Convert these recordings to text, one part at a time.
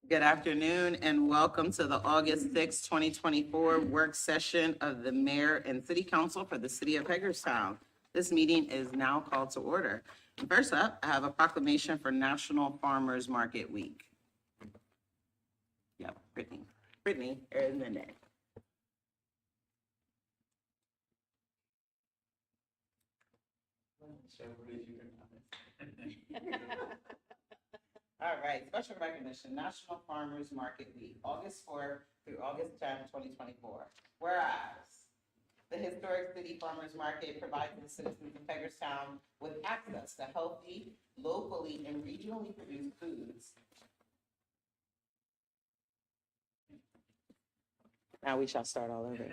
Good afternoon and welcome to the August 6, 2024 work session of the Mayor and City Council for the City of Hagerstown. This meeting is now called to order. First up, I have a proclamation for National Farmers Market Week. Yep, Brittany, and then next. All right, special recognition, National Farmers Market Week, August 4th through August 10th, 2024. Whereas the historic city farmers market provides the citizens of Hagerstown with access to healthy, locally and regionally produced foods. Now we shall start all over.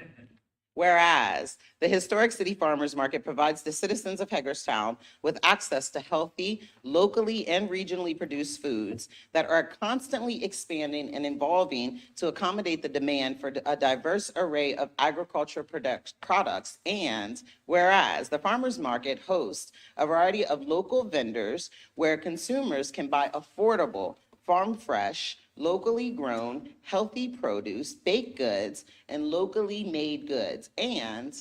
Whereas the historic city farmers market provides the citizens of Hagerstown with access to healthy, locally and regionally produced foods that are constantly expanding and evolving to accommodate the demand for a diverse array of agriculture products. And whereas the farmers market hosts a variety of local vendors where consumers can buy affordable, farm fresh, locally grown, healthy produce, baked goods, and locally made goods. And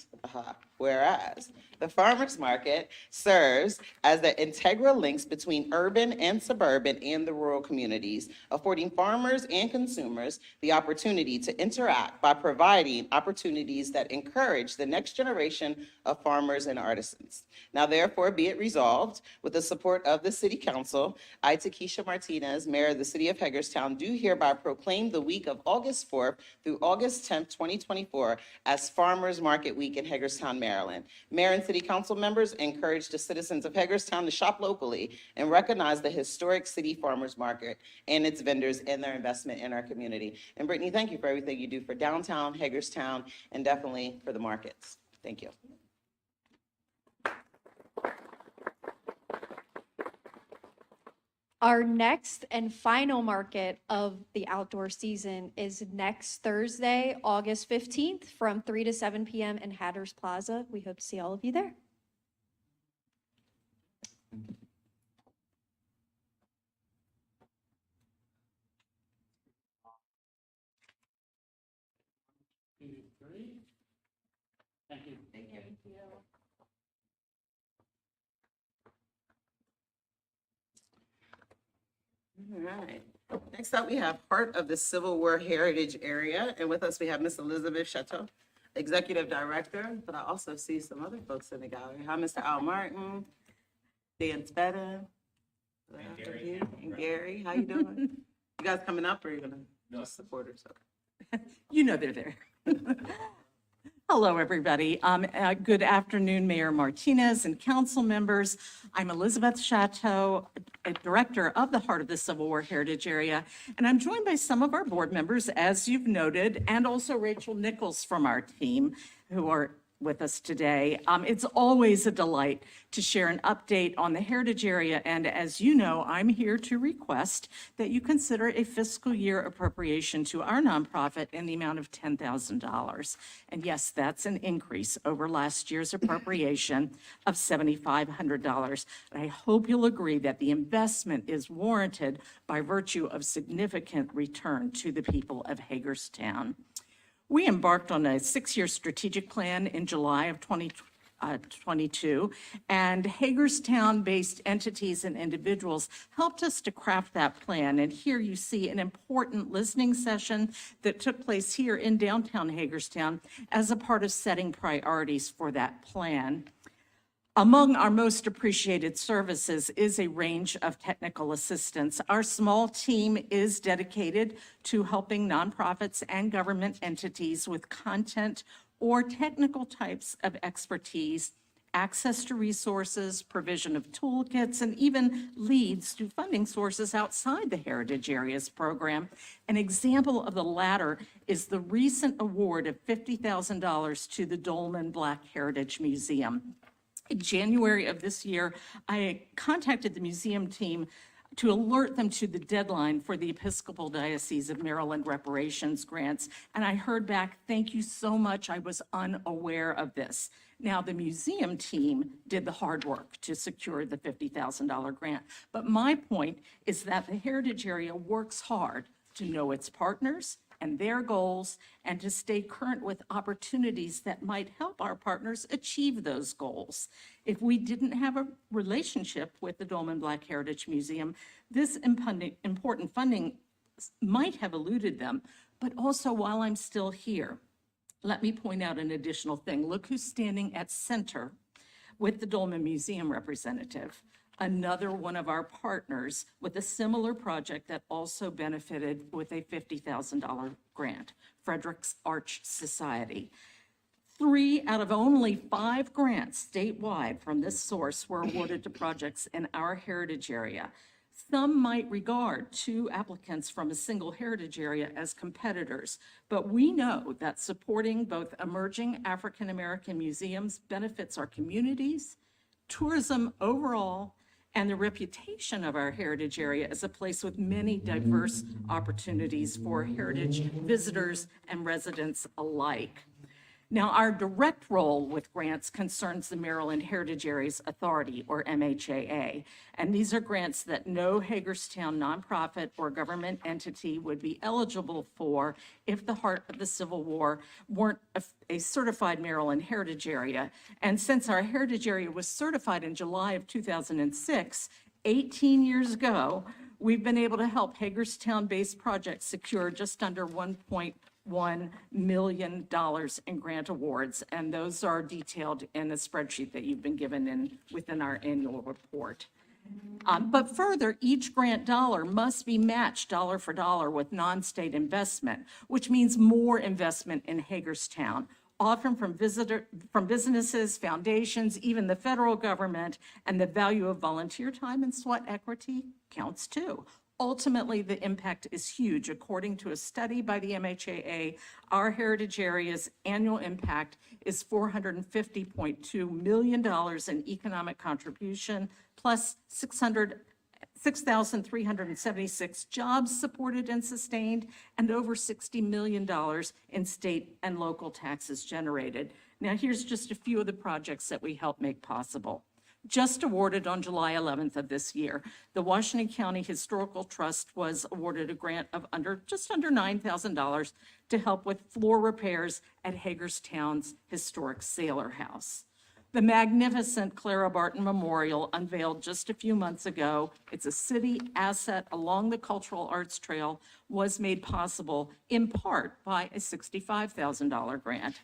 whereas the farmers market serves as the integral links between urban and suburban and the rural communities, affording farmers and consumers the opportunity to interact by providing opportunities that encourage the next generation of farmers and artisans. Now, therefore, be it resolved, with the support of the City Council, I, Takesha Martinez, Mayor of the City of Hagerstown, do hereby proclaim the week of August 4th through August 10th, 2024 as Farmers Market Week in Hagerstown, Maryland. Mayor and City Council members encourage the citizens of Hagerstown to shop locally and recognize the historic city farmers market and its vendors and their investment in our community. And Brittany, thank you for everything you do for downtown Hagerstown and definitely for the markets. Thank you. Our next and final market of the outdoor season is next Thursday, August 15th from 3 to 7 p.m. in Hatters Plaza. We hope to see all of you there. Thank you. Thank you. All right. Next up, we have Heart of the Civil War Heritage Area. And with us, we have Miss Elizabeth Chateau, Executive Director, but I also see some other folks in the gallery. Hi, Mr. Al Martin, Dan Spedden, and Gary. How you doing? You guys coming up or are you gonna just support us? Okay. You know they're there. Hello, everybody. Good afternoon, Mayor Martinez and council members. I'm Elizabeth Chateau, a director of the Heart of the Civil War Heritage Area, and I'm joined by some of our board members, as you've noted, and also Rachel Nichols from our team, who are with us today. It's always a delight to share an update on the Heritage Area, and as you know, I'm here to request that you consider a fiscal year appropriation to our nonprofit in the amount of $10,000. And yes, that's an increase over last year's appropriation of $7,500. And I hope you'll agree that the investment is warranted by virtue of significant return to the people of Hagerstown. We embarked on a 6-year strategic plan in July of 2022, and Hagerstown-based entities and individuals helped us to craft that plan. And here you see an important listening session that took place here in downtown Hagerstown as a part of setting priorities for that plan. Among our most appreciated services is a range of technical assistance. Our small team is dedicated to helping nonprofits and government entities with content or technical types of expertise, access to resources, provision of toolkits, and even leads to funding sources outside the Heritage Areas program. An example of the latter is the recent award of $50,000 to the Dolman Black Heritage Museum. In January of this year, I contacted the museum team to alert them to the deadline for the Episcopal Diocese of Maryland reparations grants, and I heard back, "Thank you so much, I was unaware of this." Now, the museum team did the hard work to secure the $50,000 grant, but my point is that the Heritage Area works hard to know its partners and their goals, and to stay current with opportunities that might help our partners achieve those goals. If we didn't have a relationship with the Dolman Black Heritage Museum, this important funding might have eluded them. But also, while I'm still here, let me point out an additional thing. Look who's standing at center with the Dolman Museum representative, another one of our partners with a similar project that also benefited with a $50,000 grant, Frederick's Arch Society. 3 out of only 5 grants statewide from this source were awarded to projects in our heritage area. Some might regard 2 applicants from a single heritage area as competitors, but we know that supporting both emerging African American museums benefits our communities, tourism overall, and the reputation of our heritage area as a place with many diverse opportunities for heritage visitors and residents alike. Now, our direct role with grants concerns the Maryland Heritage Areas Authority, or MHAA, and these are grants that no Hagerstown nonprofit or government entity would be eligible for if the heart of the Civil War weren't a certified Maryland Heritage Area. And since our heritage area was certified in July of 2006, 18 years ago, we've been able to help Hagerstown-based projects secure just under $1.1 million in grant awards, and those are detailed in a spreadsheet that you've been given within our annual report. But further, each grant dollar must be matched dollar for dollar with non-state investment, which means more investment in Hagerstown, often from businesses, foundations, even the federal government, and the value of volunteer time and sweat equity counts too. Ultimately, the impact is huge. According to a study by the MHAA, our heritage area's annual impact is $450.2 million in economic contribution, plus 6,376 jobs supported and sustained, and over $60 million in state and local taxes generated. Now, here's just a few of the projects that we help make possible. Just awarded on July 11th of this year, the Washington County Historical Trust was awarded a grant of just under $9,000 to help with floor repairs at Hagerstown's historic Sailor House. The magnificent Clara Barton Memorial, unveiled just a few months ago, it's a city asset along the Cultural Arts Trail, was made possible in part by a $65,000 grant.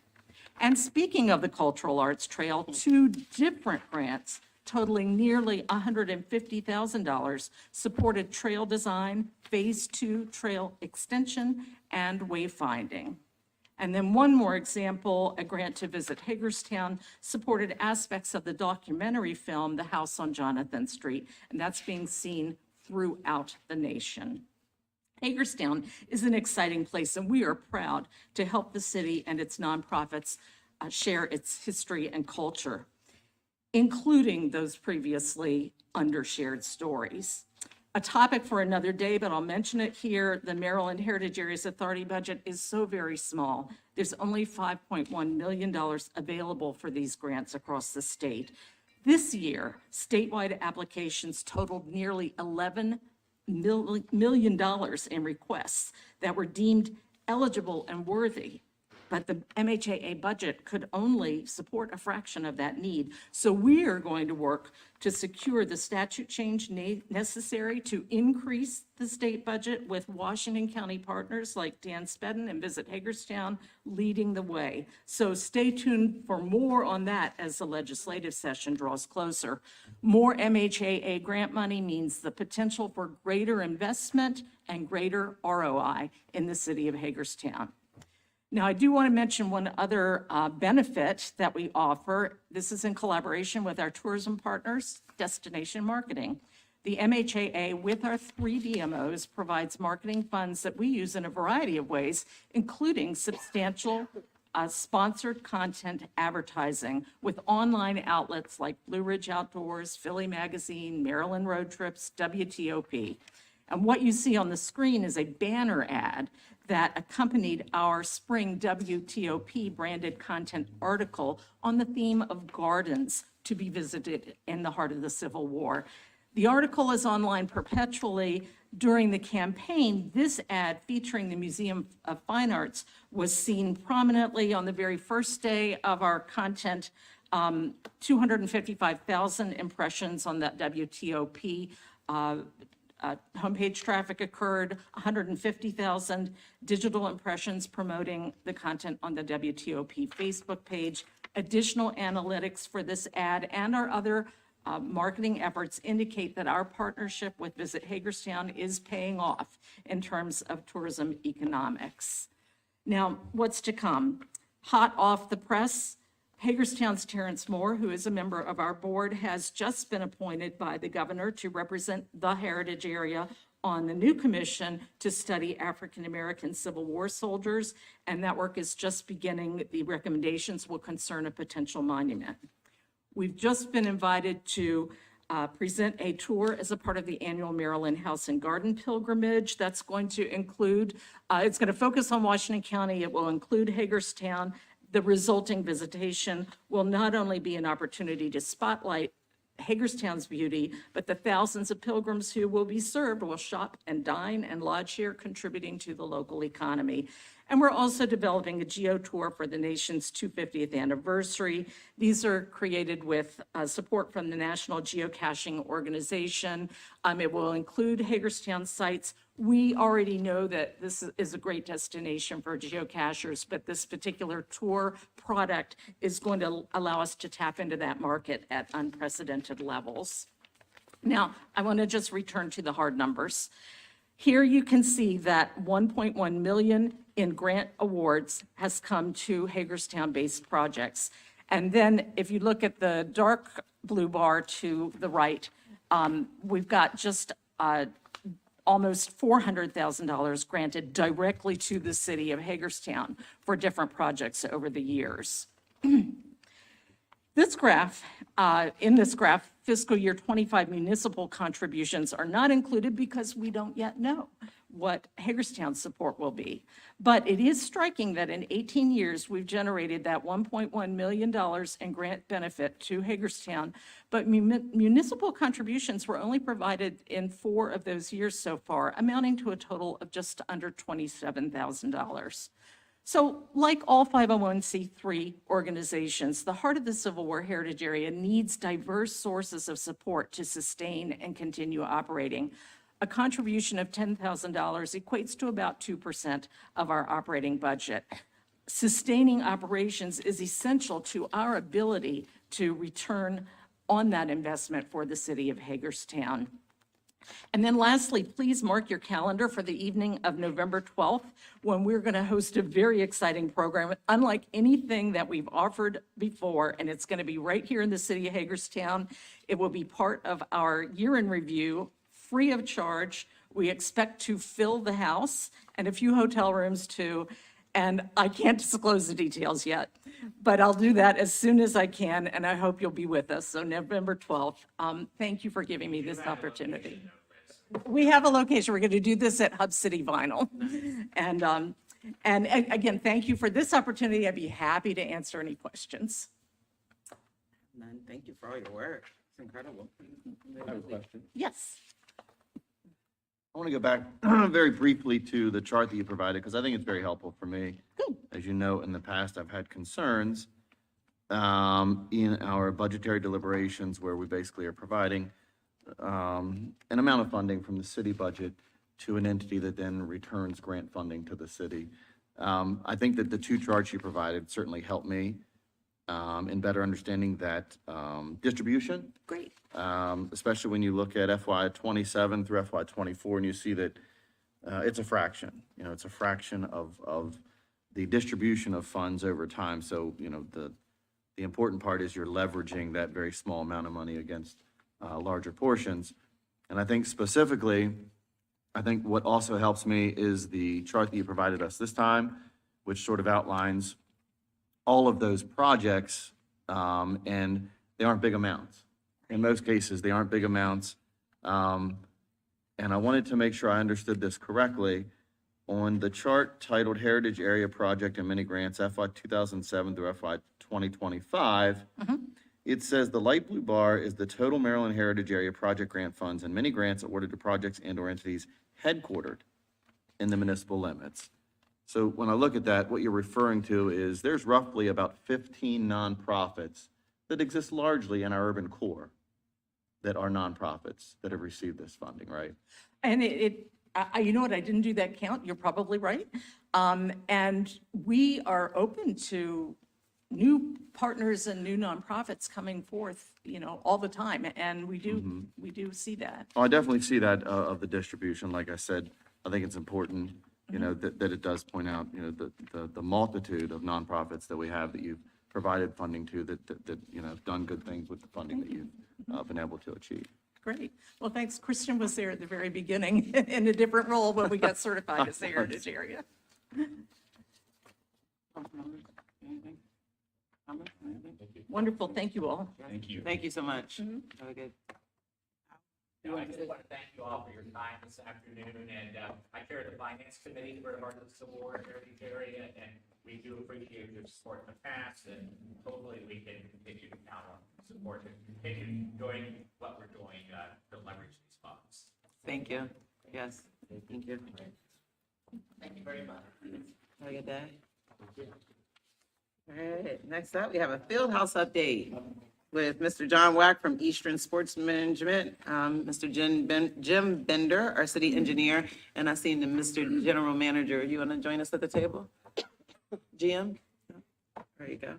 And speaking of the Cultural Arts Trail, 2 different grants totaling nearly $150,000 supported trail design, Phase 2 trail extension, and wayfinding. And then one more example, a grant to visit Hagerstown supported aspects of the documentary film, The House on Jonathan Street, and that's being seen throughout the nation. Hagerstown is an exciting place, and we are proud to help the city and its nonprofits share its history and culture, including those previously undershared stories. A topic for another day, but I'll mention it here. The Maryland Heritage Areas Authority budget is so very small. There's only $5.1 million available for these grants across the state. This year, statewide applications totaled nearly $11 million in requests that were deemed eligible and worthy, but the MHAA budget could only support a fraction of that need. So we are going to work to secure the statute change necessary to increase the state budget, with Washington County partners like Dan Spedden and Visit Hagerstown leading the way. So stay tuned for more on that as the legislative session draws closer. More MHAA grant money means the potential for greater investment and greater ROI in the city of Hagerstown. Now, I do want to mention one other benefit that we offer. This is in collaboration with our tourism partners, Destination Marketing. The MHAA, with our 3 DMOs, provides marketing funds that we use in a variety of ways, including substantial sponsored content advertising with online outlets like Blue Ridge Outdoors, Philly Magazine, Maryland Road Trips, WTOP. And what you see on the screen is a banner ad that accompanied our spring WTOP branded content article on the theme of gardens to be visited in the heart of the Civil War. The article is online perpetually. During the campaign, this ad featuring the Museum of Fine Arts was seen prominently on the very first day of our content. 255,000 impressions on that WTOP homepage traffic occurred, 150,000 digital impressions promoting the content on the WTOP Facebook page. Additional analytics for this ad and our other marketing efforts indicate that our partnership with Visit Hagerstown is paying off in terms of tourism economics. Now, what's to come? Hot off the press, Hagerstown's Terrence Moore, who is a member of our board, has just been appointed by the governor to represent the heritage area on the new commission to study African-American Civil War soldiers, and that work is just beginning. The recommendations will concern a potential monument. We've just been invited to present a tour as a part of the annual Maryland House and Garden Pilgrimage. That's going to include, it's going to focus on Washington County. It will include Hagerstown. The resulting visitation will not only be an opportunity to spotlight Hagerstown's beauty, but the thousands of pilgrims who will be served will shop and dine and lodge here, contributing to the local economy. And we're also developing a geo tour for the nation's 250th anniversary. These are created with support from the National Geocaching Organization. It will include Hagerstown sites. We already know that this is a great destination for geocachers, but this particular tour product is going to allow us to tap into that market at unprecedented levels. Now, I want to just return to the hard numbers. Here you can see that 1.1 million in grant awards has come to Hagerstown-based projects. And then if you look at the dark blue bar to the right, we've got just almost $400,000 granted directly to the city of Hagerstown for different projects over the years. This graph, in this graph, fiscal year 25 municipal contributions are not included because we don't yet know what Hagerstown's support will be. But it is striking that in 18 years, we've generated that $1.1 million in grant benefit to Hagerstown, but municipal contributions were only provided in 4 of those years so far, amounting to a total of just under $27,000. So like all 501c3 organizations, the Heart of the Civil War Heritage Area needs diverse sources of support to sustain and continue operating. A contribution of $10,000 equates to about 2% of our operating budget. Sustaining operations is essential to our ability to return on that investment for the city of Hagerstown. And then lastly, please mark your calendar for the evening of November 12th, when we're going to host a very exciting program, unlike anything that we've offered before, and it's going to be right here in the city of Hagerstown. It will be part of our year-end review, free of charge. We expect to fill the house and a few hotel rooms too. And I can't disclose the details yet, but I'll do that as soon as I can, and I hope you'll be with us. So November 12th, thank you for giving me this opportunity. We have a location. We're going to do this at Hub City Vinyl. And again, thank you for this opportunity. I'd be happy to answer any questions. None. Thank you for all your work. It's incredible. I have a question. Yes. I want to go back very briefly to the chart that you provided, because I think it's very helpful for me. Good. As you know, in the past, I've had concerns in our budgetary deliberations where we basically are providing an amount of funding from the city budget to an entity that then returns grant funding to the city. I think that the 2 charts you provided certainly helped me in better understanding that distribution. Great. Especially when you look at FY '27 through FY '24, and you see that it's a fraction. You know, it's a fraction of the distribution of funds over time. So, you know, the important part is you're leveraging that very small amount of money against larger portions. And I think specifically, I think what also helps me is the chart that you provided us this time, which sort of outlines all of those projects, and they aren't big amounts. In most cases, they aren't big amounts. And I wanted to make sure I understood this correctly. On the chart titled Heritage Area Project and Mini Grants, FY 2007 through FY 2025, it says the light blue bar is the total Maryland Heritage Area project grant funds and many grants awarded to projects and/or entities headquartered in the municipal limits. So when I look at that, what you're referring to is there's roughly about 15 nonprofits that exist largely in our urban core that are nonprofits that have received this funding, right? And you know what, I didn't do that count, you're probably right. And we are open to new partners and new nonprofits coming forth, all the time, and we do see that. Oh, I definitely see that of the distribution. Like I said, I think it's important, that it does point out, the multitude of nonprofits that we have that you've provided funding to that have done good things with the funding that you've been able to achieve. Great. Well, thanks. Christian was there at the very beginning in a different role when we got certified as the Heritage Area. Wonderful. Thank you all. Thank you. Thank you so much. Have a good. I just want to thank you all for your time this afternoon, and I chair the Finance Committee for the Heart of the Civil War Heritage Area, and we do appreciate your support in the past, and hopefully we can continue to count on support and continue doing what we're doing to leverage these funds. Thank you. Yes, thank you. Thank you very much. Have a good day. All right, next up, we have a field house update with Mr. John Wack from Eastern Sports Management, Mr. Jim Bender, our city engineer, and I seen the Mr. General Manager. You want to join us at the table? Jim? There you go.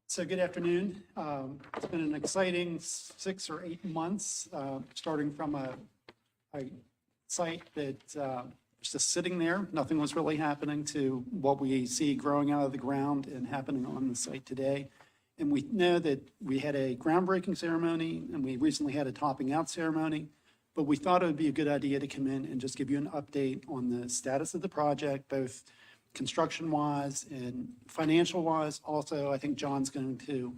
So good afternoon. It's been an exciting 6 or 8 months, starting from a site that was just sitting there. Nothing was really happening to what we see growing out of the ground and happening on the site today. And we know that we had a groundbreaking ceremony and we recently had a topping out ceremony, but we thought it would be a good idea to come in and just give you an update on the status of the project, both construction-wise and financial-wise. Also, I think John's going to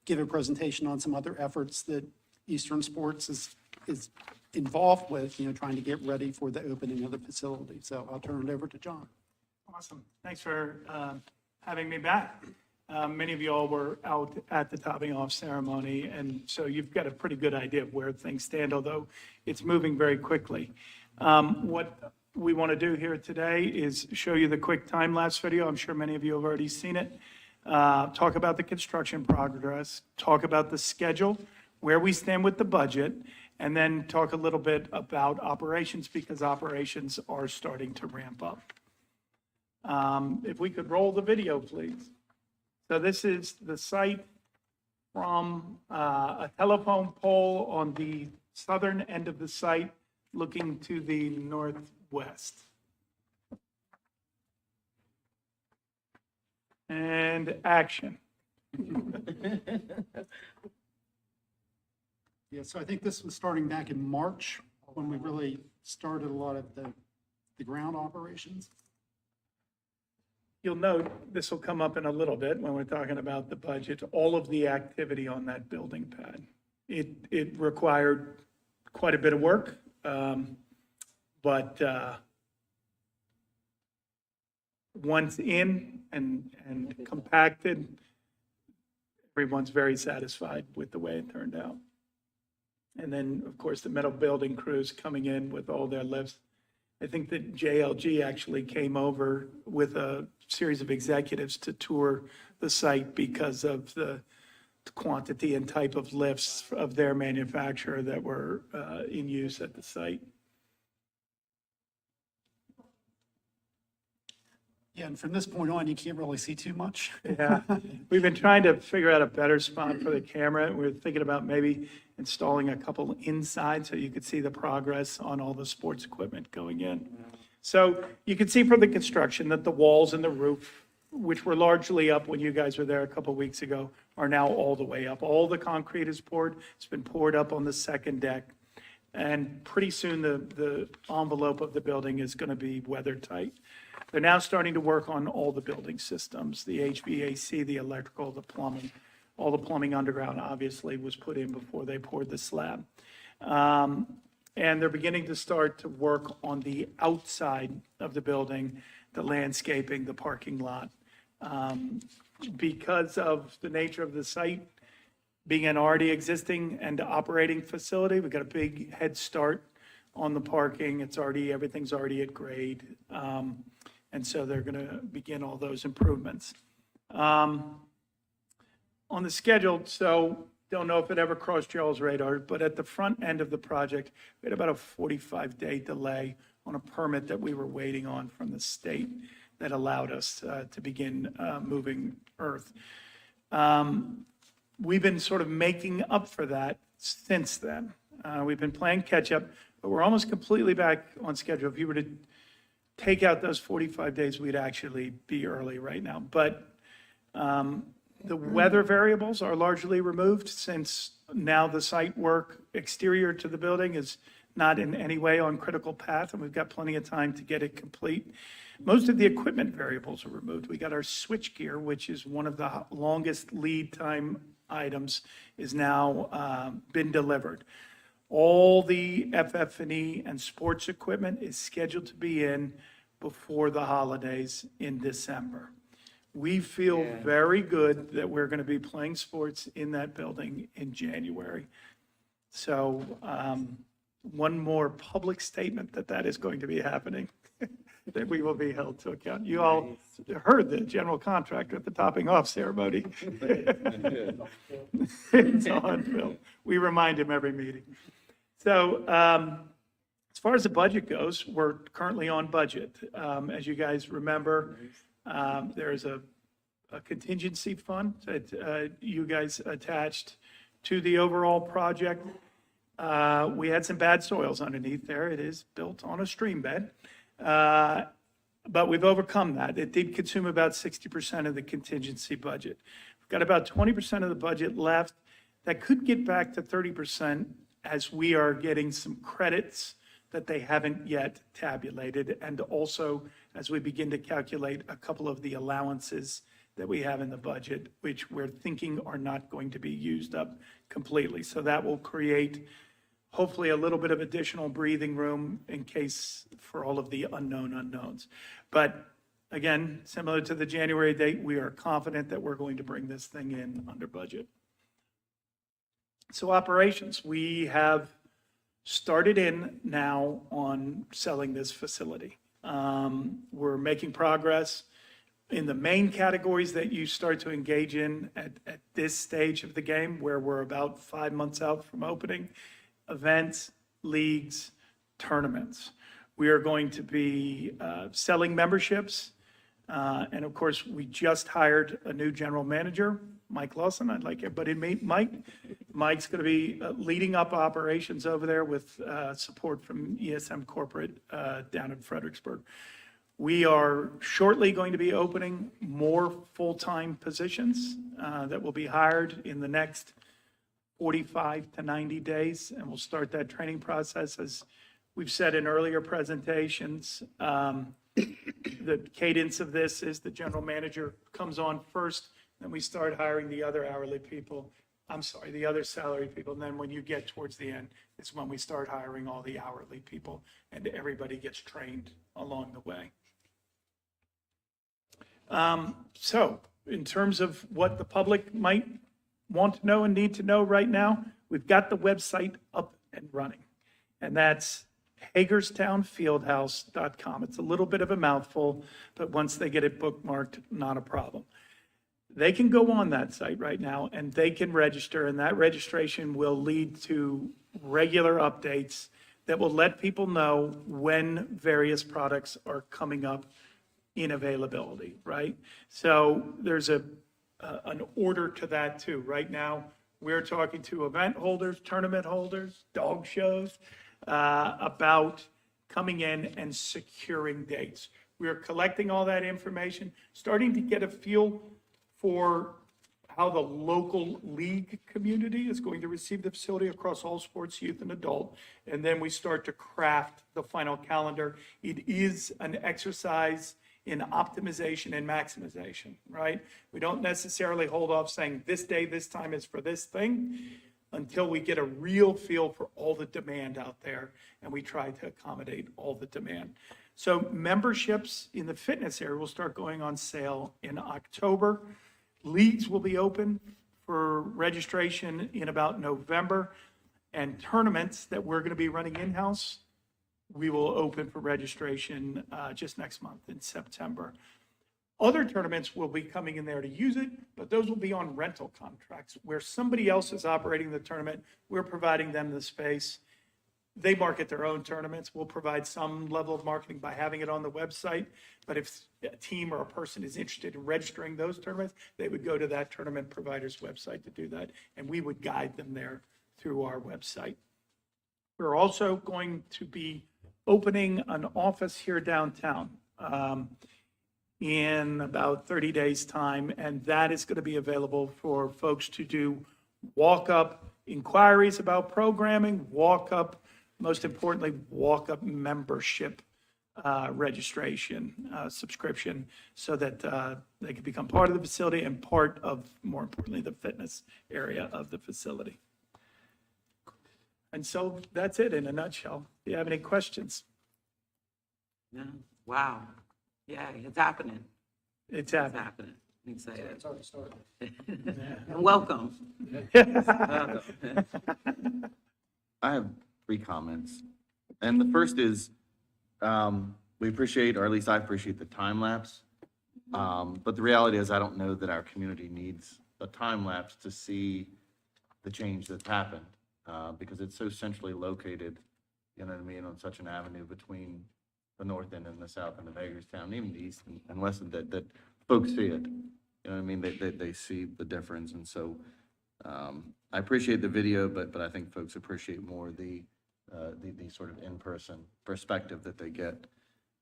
give a presentation on some other efforts that Eastern Sports is involved with, trying to get ready for the opening of the facility. So I'll turn it over to John. Awesome. Thanks for having me back. Many of you all were out at the topping off ceremony, and so you've got a pretty good idea of where things stand, although it's moving very quickly. What we want to do here today is show you the quick time-lapse video. I'm sure many of you have already seen it. Talk about the construction progress, talk about the schedule, where we stand with the budget, and then talk a little bit about operations, because operations are starting to ramp up. If we could roll the video, please. So this is the site from a telephone pole on the southern end of the site, looking to the northwest. And action. Yeah, so I think this was starting back in March when we really started a lot of the ground operations. You'll note, this will come up in a little bit when we're talking about the budget, all of the activity on that building pad. It required quite a bit of work, but once in and compacted, everyone's very satisfied with the way it turned out. And then, of course, the metal building crews coming in with all their lifts. I think that JLG actually came over with a series of executives to tour the site because of the quantity and type of lifts of their manufacturer that were in use at the site. Yeah, and from this point on, you can't really see too much. Yeah, we've been trying to figure out a better spot for the camera. We're thinking about maybe installing a couple inside so you could see the progress on all the sports equipment going in. So you can see from the construction that the walls and the roof, which were largely up when you guys were there a couple weeks ago, are now all the way up. All the concrete is poured. It's been poured up on the second deck. And pretty soon the envelope of the building is going to be weather tight. They're now starting to work on all the building systems, the HVAC, the electrical, the plumbing. All the plumbing underground obviously was put in before they poured the slab. And they're beginning to start to work on the outside of the building, the landscaping, the parking lot, Because of the nature of the site being an already existing and operating facility, we've got a big head start on the parking. Everything's already at grade. And so they're going to begin all those improvements. On the schedule, so don't know if it ever crossed Joel's radar, but at the front end of the project, we had about a 45-day delay on a permit that we were waiting on from the state that allowed us to begin moving earth. We've been sort of making up for that since then. We've been playing catch up, but we're almost completely back on schedule. If you were to take out those 45 days, we'd actually be early right now. But the weather variables are largely removed since now the site work exterior to the building is not in any way on critical path, and we've got plenty of time to get it complete. Most of the equipment variables are removed. We got our switchgear, which is one of the longest lead time items, is now been delivered. All the FF&E and sports equipment is scheduled to be in before the holidays in December. We feel very good that we're going to be playing sports in that building in January. So one more public statement that is going to be happening, that we will be held to account. You all heard the general contractor at the topping off ceremony. It's on film. We remind him every meeting. So as far as the budget goes, we're currently on budget. As you guys remember, there's a contingency fund that you guys attached to the overall project. We had some bad soils underneath there. It is built on a stream bed. But we've overcome that. It did consume about 60% of the contingency budget. We've got about 20% of the budget left. That could get back to 30% as we are getting some credits that they haven't yet tabulated, and also as we begin to calculate a couple of the allowances that we have in the budget, which we're thinking are not going to be used up completely. So that will create hopefully a little bit of additional breathing room in case for all of the unknown unknowns. But again, similar to the January date, we are confident that we're going to bring this thing in under budget. So operations, we have started in now on selling this facility. We're making progress in the main categories that you start to engage in at this stage of the game, where we're about 5 months out from opening: events, leagues, tournaments. We are going to be selling memberships. And of course, we just hired a new general manager, Mike Lawson. I'd like everybody to meet Mike. Mike's going to be leading up operations over there with support from ESM Corporate down in Fredericksburg. We are shortly going to be opening more full-time positions that will be hired in the next 45 to 90 days, and we'll start that training process. As we've said in earlier presentations, the cadence of this is the general manager comes on first, then we start hiring the other salary people, and then when you get towards the end, it's when we start hiring all the hourly people, and everybody gets trained along the way. So in terms of what the public might want to know and need to know right now, we've got the website up and running, and that's HagerstownFieldhouse.com. It's a little bit of a mouthful, but once they get it bookmarked, not a problem. They can go on that site right now and they can register, and that registration will lead to regular updates that will let people know when various products are coming up in availability, right? So there's an order to that too. Right now, we're talking to event holders, tournament holders, dog shows, about coming in and securing dates. We are collecting all that information, starting to get a feel for how the local league community is going to receive the facility across all sports, youth, and adult. And then we start to craft the final calendar. It is an exercise in optimization and maximization, right? We don't necessarily hold off saying this day, this time is for this thing until we get a real feel for all the demand out there, and we try to accommodate all the demand. So memberships in the fitness area will start going on sale in October. Leagues will be open for registration in about November. And tournaments that we're going to be running in-house, we will open for registration just next month in September. Other tournaments will be coming in there to use it, but those will be on rental contracts where somebody else is operating the tournament. We're providing them the space. They market their own tournaments. We'll provide some level of marketing by having it on the website. But if a team or a person is interested in registering those tournaments, they would go to that tournament provider's website to do that. And we would guide them there through our website. We're also going to be opening an office here downtown in about 30 days' time. And that is going to be available for folks to do walk-up inquiries about programming, walk-up, most importantly, walk-up membership registration, subscription, so that they can become part of the facility and part of, more importantly, the fitness area of the facility. And so that's it in a nutshell. Do you have any questions? Yeah. Wow. Yeah, it's happening. It's It's happening. happening. I'm excited. It's already started. And welcome. I have 3 comments. And the first is, we appreciate, or at least I appreciate the time lapse. But the reality is I don't know that our community needs a time lapse to see the change that's happened, because it's so centrally located, you know what I mean, on such an avenue between the north end and the south end of Hagerstown, even the east and west end, that folks see it. You know what I mean? They see the difference. And so, I appreciate the video, but I think folks appreciate more the sort of in-person perspective that they get.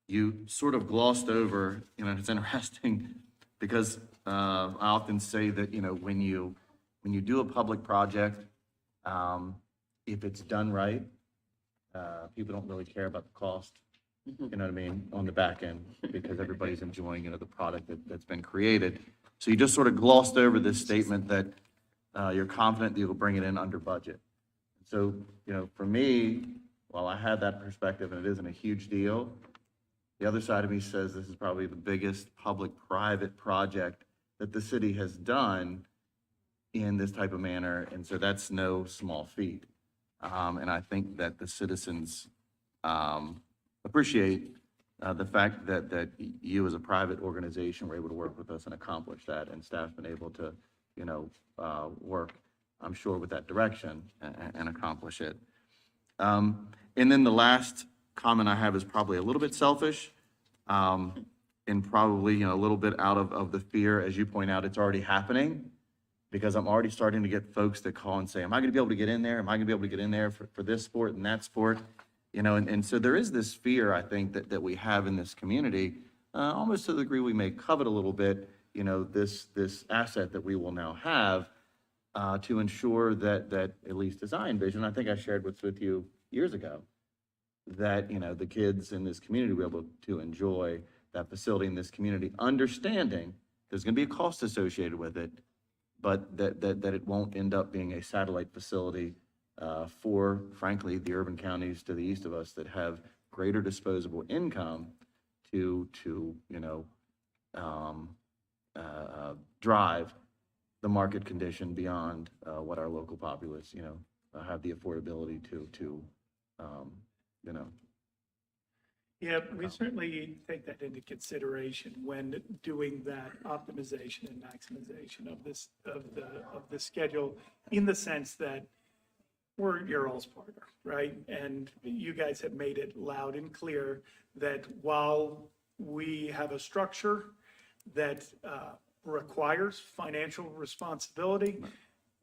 You sort of glossed over, you know, it's interesting because I often say that, you know, when you do a public project, if it's done right, people don't really care about the cost, you know what I mean, on the back end, because everybody's enjoying, you know, the product that's been created. So you just sort of glossed over this statement that you're confident that you'll bring it in under budget. So, you know, for me, while I had that perspective and it isn't a huge deal, the other side of me says this is probably the biggest public-private project that the city has done in this type of manner, and so that's no small feat. And I think that the citizens appreciate the fact that you as a private organization were able to work with us and accomplish that, and staff's been able to, you know, work, I'm sure, with that direction and accomplish it. And then the last comment I have is probably a little bit selfish, and probably, you know, a little bit out of the fear, as you point out, it's already happening, because I'm already starting to get folks that call and say, am I going to be able to get in there? Am I going to be able to get in there for this sport and that sport? You know, and so there is this fear, I think, that we have in this community, almost to the degree we may covet a little bit, you know, this asset that we will now have to ensure that at least as I envision, I think I shared with you years ago, that, you know, the kids in this community will be able to enjoy that facility in this community, understanding there's going to be a cost associated with it, but that it won't end up being a satellite facility for, frankly, the urban counties to the east of us that have greater disposable income to you know, drive the market condition beyond what our local populace, you know, have the affordability to you know. Yeah, we certainly take that into consideration when doing that optimization and maximization of this, of the schedule, in the sense that we're your all's partner, right? And you guys have made it loud and clear that while we have a structure that requires financial responsibility,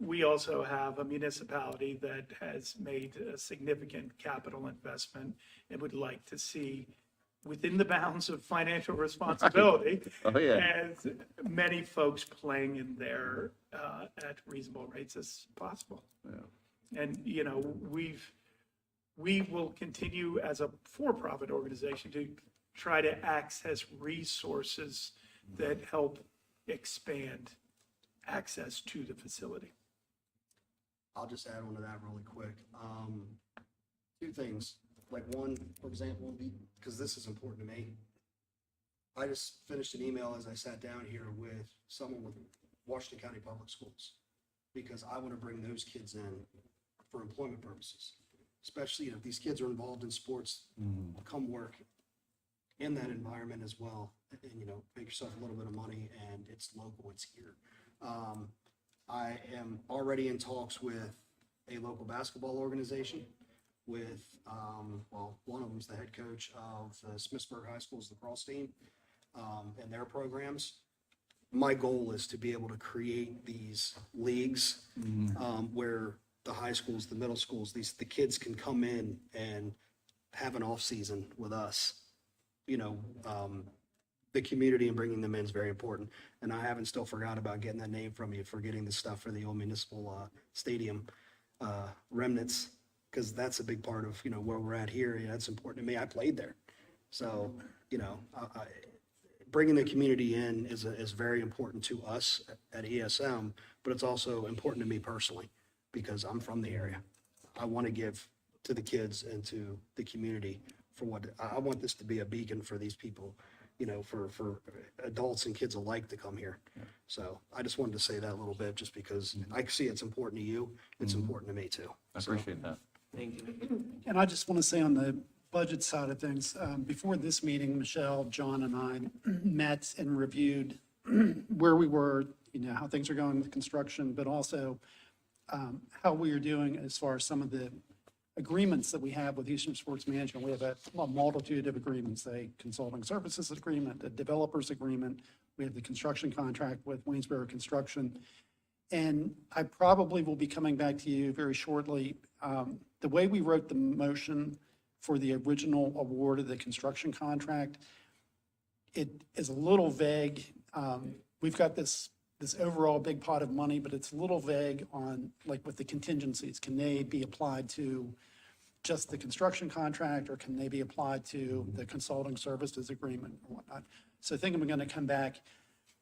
we also have a municipality that has made a significant capital investment and would like to see, within the bounds of financial responsibility, Oh, yeah. as many folks playing in there at reasonable rates as possible. Yeah. And, you know, we will continue as a for-profit organization to try to access resources that help expand access to the facility. I'll just add on to that really quick. 2 things. Like one, for example, would be, because this is important to me. I just finished an email as I sat down here with someone with Washington County Public Schools, because I want to bring those kids in for employment purposes. Especially if these kids are involved in sports, come work in that environment as well. And, make yourself a little bit of money, and it's local, it's here. I am already in talks with a local basketball organization with, one of them's the head coach of the Smithsburg High School's lacrosse team, and their programs. My goal is to be able to create these leagues, where the high schools, the middle schools, the kids can come in and have an off season with us. The community and bringing them in is very important. And I haven't still forgot about getting that name from you for getting the stuff for the old municipal stadium remnants, because that's a big part of, where we're at here. That's important to me. I played there. So, bringing the community in is very important to us at ESM, but it's also important to me personally, because I'm from the area. I want to give to the kids and to the community for what, I want this to be a beacon for these people, for adults and kids alike to come here. So I just wanted to say that a little bit, just because I see it's important to you. It's important to me too. I appreciate that. Thank you. And I just want to say on the budget side of things, before this meeting, Michelle, John, and I met and reviewed where we were, how things are going with construction, but also how we are doing as far as some of the agreements that we have with Eastern Sports Management. We have a multitude of agreements, a consulting services agreement, a developers agreement. We have the construction contract with Waynesboro Construction. And I probably will be coming back to you very shortly. The way we wrote the motion for the original award of the construction contract, it is a little vague. We've got this overall big pot of money, but it's a little vague on, like, with the contingencies. Can they be applied to just the construction contract, or can they be applied to the consulting services agreement or whatnot? So I think I'm going to come back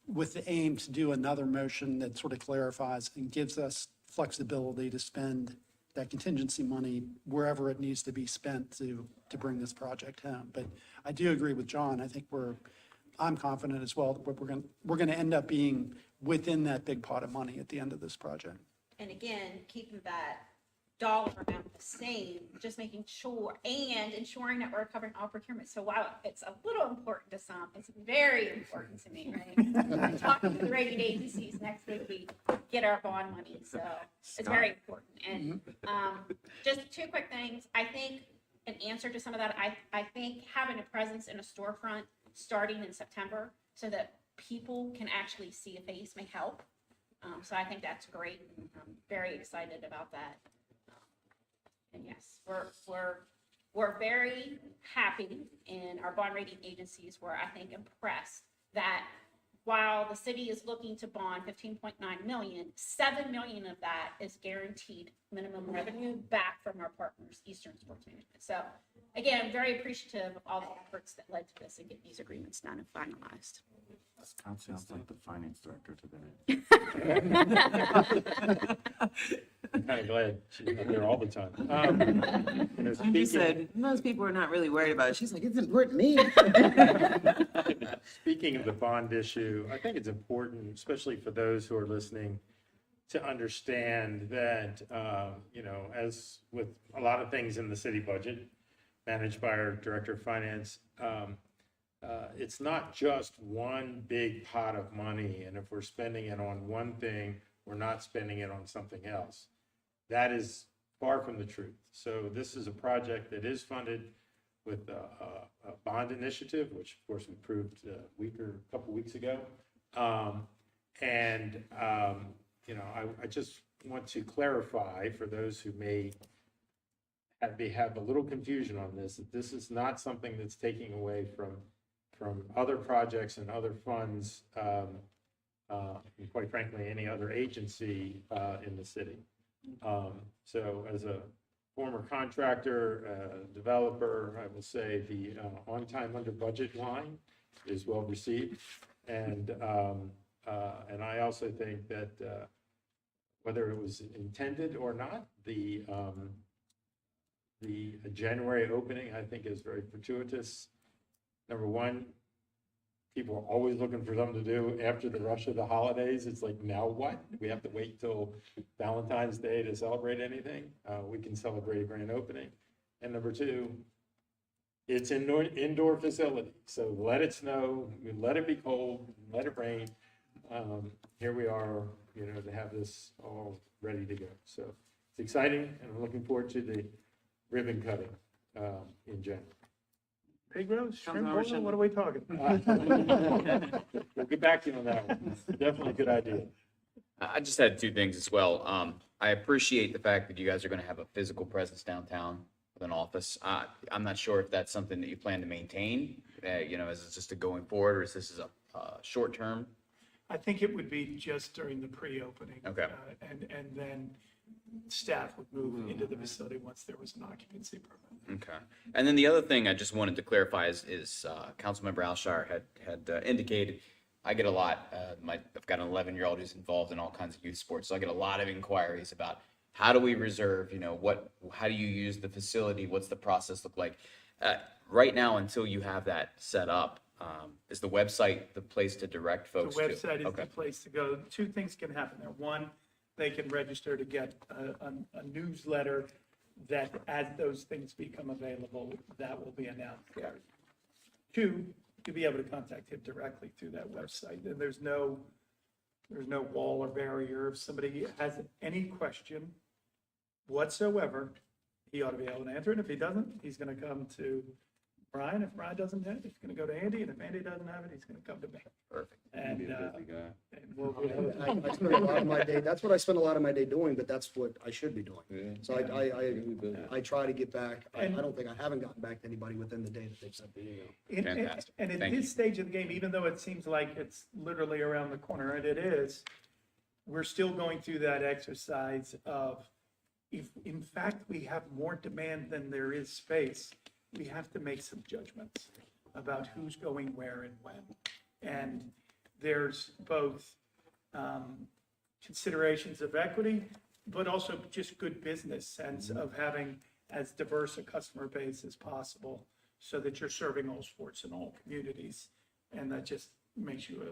with the aim to do another motion that sort of clarifies and gives us flexibility to spend that contingency money wherever it needs to be spent to bring this project home. But I do agree with John. I think I'm confident as well that we're going to end up being within that big pot of money at the end of this project. And again, keeping that dollar amount the same, just making sure and ensuring that we're covering all procurement. So while it's a little important to some, it's very important to me, right? I'm talking to the rating agencies next week, we get our bond money, so it's very important. And just two quick things. I think an answer to some of that, I think having a presence in a storefront starting in September so that people can actually see a face may help. So I think that's great. I'm very excited about that. And yes, we're very happy, and our bond rating agencies were, I think, impressed that while the city is looking to bond 15.9 million, 7 million of that is guaranteed minimum revenue back from our partners, Eastern Sports Management. So again, very appreciative of all the efforts that led to this and get these agreements done and finalized. That sounds like the finance director today. I'm kind of glad she's not there all the time. You Speaking, said, most people are not really worried about it. She's like, it's important to me. speaking of the bond issue, I think it's important, especially for those who are listening, to understand that, as with a lot of things in the city budget, managed by our Director of Finance, it's not just one big pot of money, and if we're spending it on one thing, we're not spending it on something else. That is far from the truth. So this is a project that is funded with a bond initiative, which of course we approved a couple weeks ago. I just want to clarify for those who may have a little confusion on this, that this is not something that's taking away from other projects and other funds, and quite frankly, any other agency in the city. So as a former contractor, developer, I will say the on time under budget line is well received. And I also think that whether it was intended or not, the The January opening, I think, is very fortuitous. Number one, people are always looking for something to do after the rush of the holidays. It's like, now what? We have to wait till Valentine's Day to celebrate anything? We can celebrate a grand opening. And number two, it's indoor facility, so let it snow, let it be cold, let it rain. Here we are, to have this all ready to go. So it's exciting, and I'm looking forward to the ribbon cutting in January. Pig roast, shrimp boil, what are we talking? We'll get back to you on that one. Definitely a good idea. I just had two things as well. I appreciate the fact that you guys are going to have a physical presence downtown with an office. I'm not sure if that's something that you plan to maintain, is it just a going forward, or is this a short term? I think it would be just during the pre-opening. Okay. And then staff would move into the facility once there was an occupancy permit. Okay. And then the other thing I just wanted to clarify is Councilmember Alshire had indicated, I get a lot, I've got an 11-year-old who's involved in all kinds of youth sports, so I get a lot of inquiries about how do we reserve, how do you use the facility, what's the process look like? Right now, until you have that set up, is the website the place to direct The folks to? website is Okay. the place to go. Two things can happen there. One, they can register to get a newsletter that, as those things become available, that will be announced there. Two, to be able to contact him directly through that website. And there's no wall or barrier. If somebody has any question whatsoever, he ought to be able to answer it. If he doesn't, he's going to come to Brian. If Brian doesn't have it, he's going to go to Andy. And if Andy doesn't have it, he's going to come to me. Perfect. And we'll I spend a lot of my day, that's what I spend a lot of my day doing, but that's what I should be doing. So I try to get back. I don't think I haven't gotten back to anybody within the day that they've sent the email. Fantastic. And at Thank this you. stage of the game, even though it seems like it's literally around the corner, and it is, we're still going through that exercise of, if in fact we have more demand than there is space, we have to make some judgments about who's going where and when. And there's both considerations of equity, but also just good business sense of having as diverse a customer base as possible so that you're serving all sports in all communities. And that just makes you